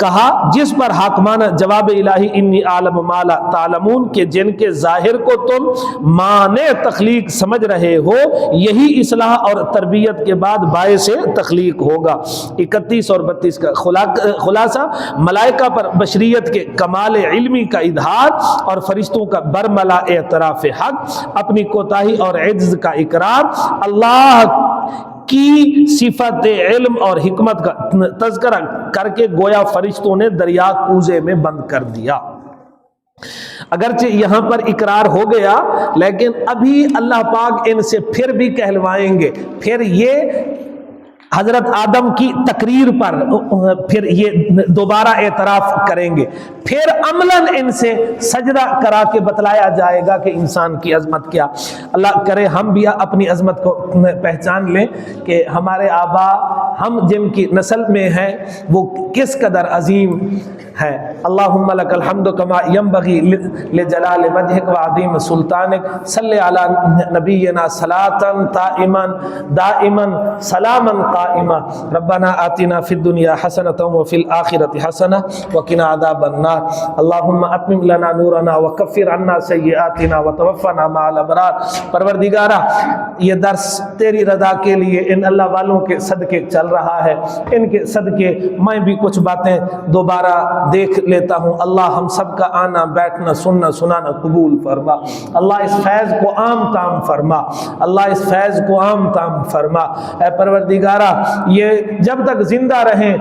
S1: کہا جس پر حاکمانہ جواب الہی انی عالم ما لا تعلمون کہ جن کے ظاہر کو تم معنی تخلیق سمجھ رہے ہو یہی اصلاح اور تربیت کے بعد باعث تخلیق ہوگا۔ 31 اور 32 کا خلاصہ، ملائکہ پر بشریت کے کمال علمی کا اظہار اور فرشتوں کا برملا اعتراف حق، اپنی کوتاہی اور عجز کا اقرار، اللہ کی صفت علم اور حکمت کا تذکرہ کر کے گویا فرشتوں نے دریا کوزے میں بند کر دیا۔ اگرچہ یہاں پر اقرار ہو گیا لیکن ابھی اللہ پاک ان سے پھر بھی کہلوائیں گے، پھر یہ حضرت آدم کی تقریر پر پھر یہ دوبارہ اعتراف کریں گے، پھر عملاً ان سے سجدہ کرا کے بتلایا جائے گا کہ انسان کی عظمت کیا۔ اللہ کرے ہم بھی اپنی عظمت کو پہچان لیں کہ ہمارے آبا ہم جن کی نسل میں ہیں وہ کس قدر عظیم ہے۔ اللہم لک الحمد کما ینبغی لجلال وجہک وعظیم سلطانک، صلی علی نبینا صلاۃ تائما دائما سلاما قائما، ربنا آتنا فی الدنیا حسنۃ وفی الآخرۃ حسنہ وقنا عذاب النار، اللہم اتمم لنا نورنا وکفر عنا سیئاتنا وتوفنا مع الابرار۔ پروردگارہ یہ درس تیری رضا کے لیے ان اللہ والوں کے صدقے چل رہا ہے، ان کے صدقے میں بھی کچھ باتیں دوبارہ دیکھ لیتا ہوں۔ اللہ ہم سب کا آنا بیٹھنا سننا سنانا قبول فرما، اللہ اس فیض کو عام تام فرما، اللہ اس فیض کو عام تام فرما۔ اے پروردگارہ یہ جب تک زندہ رہیں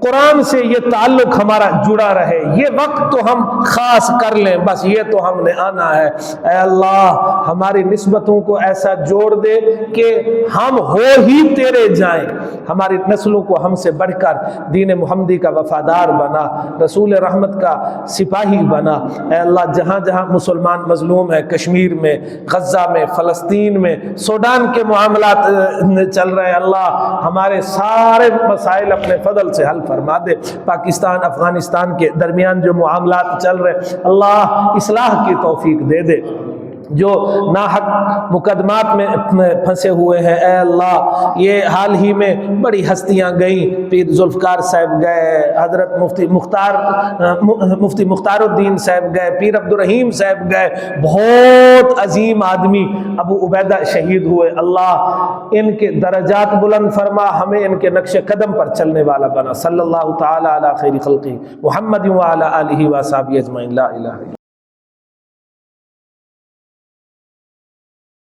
S1: قرآن سے یہ تعلق ہمارا جڑا رہے، یہ وقت تو ہم خاص کر لیں، بس یہ تو ہم نے آنا ہے۔ اے اللہ ہماری نسبتوں کو ایسا جوڑ دے کہ ہم ہو ہی تیرے جائیں، ہماری نسلوں کو ہم سے بڑھ کر دین محمدی کا وفادار بنا، رسول رحمت کا سپاہی بنا۔ اے اللہ جہاں جہاں مسلمان مظلوم ہے، کشمیر میں، غزہ میں، فلسطین میں، سوڈان کے معاملات چل رہے ہیں، اللہ ہمارے سارے مسائل اپنے فضل سے حل فرما دے۔ پاکستان افغانستان کے درمیان جو معاملات چل رہے اللہ اصلاح کی توفیق دے دے، جو ناحق مقدمات میں پھنسے ہوئے ہیں اے اللہ، یہ حال ہی میں بڑی ہستیاں گئیں، پیر ذوالفقار صاحب گئے، حضرت مفتی مختار الدین صاحب گئے، پیر عبدالرحیم صاحب گئے، بہت عظیم آدمی ابو عبیدہ شہید ہوئے، اللہ ان کے درجات بلند فرما، ہمیں ان کے نقش قدم پر چلنے والا بنا۔ صلی اللہ تعالی علی خیر خلقہ محمد وعلی آلہ وصحبہ اجمعین، لا الہ الا اللہ۔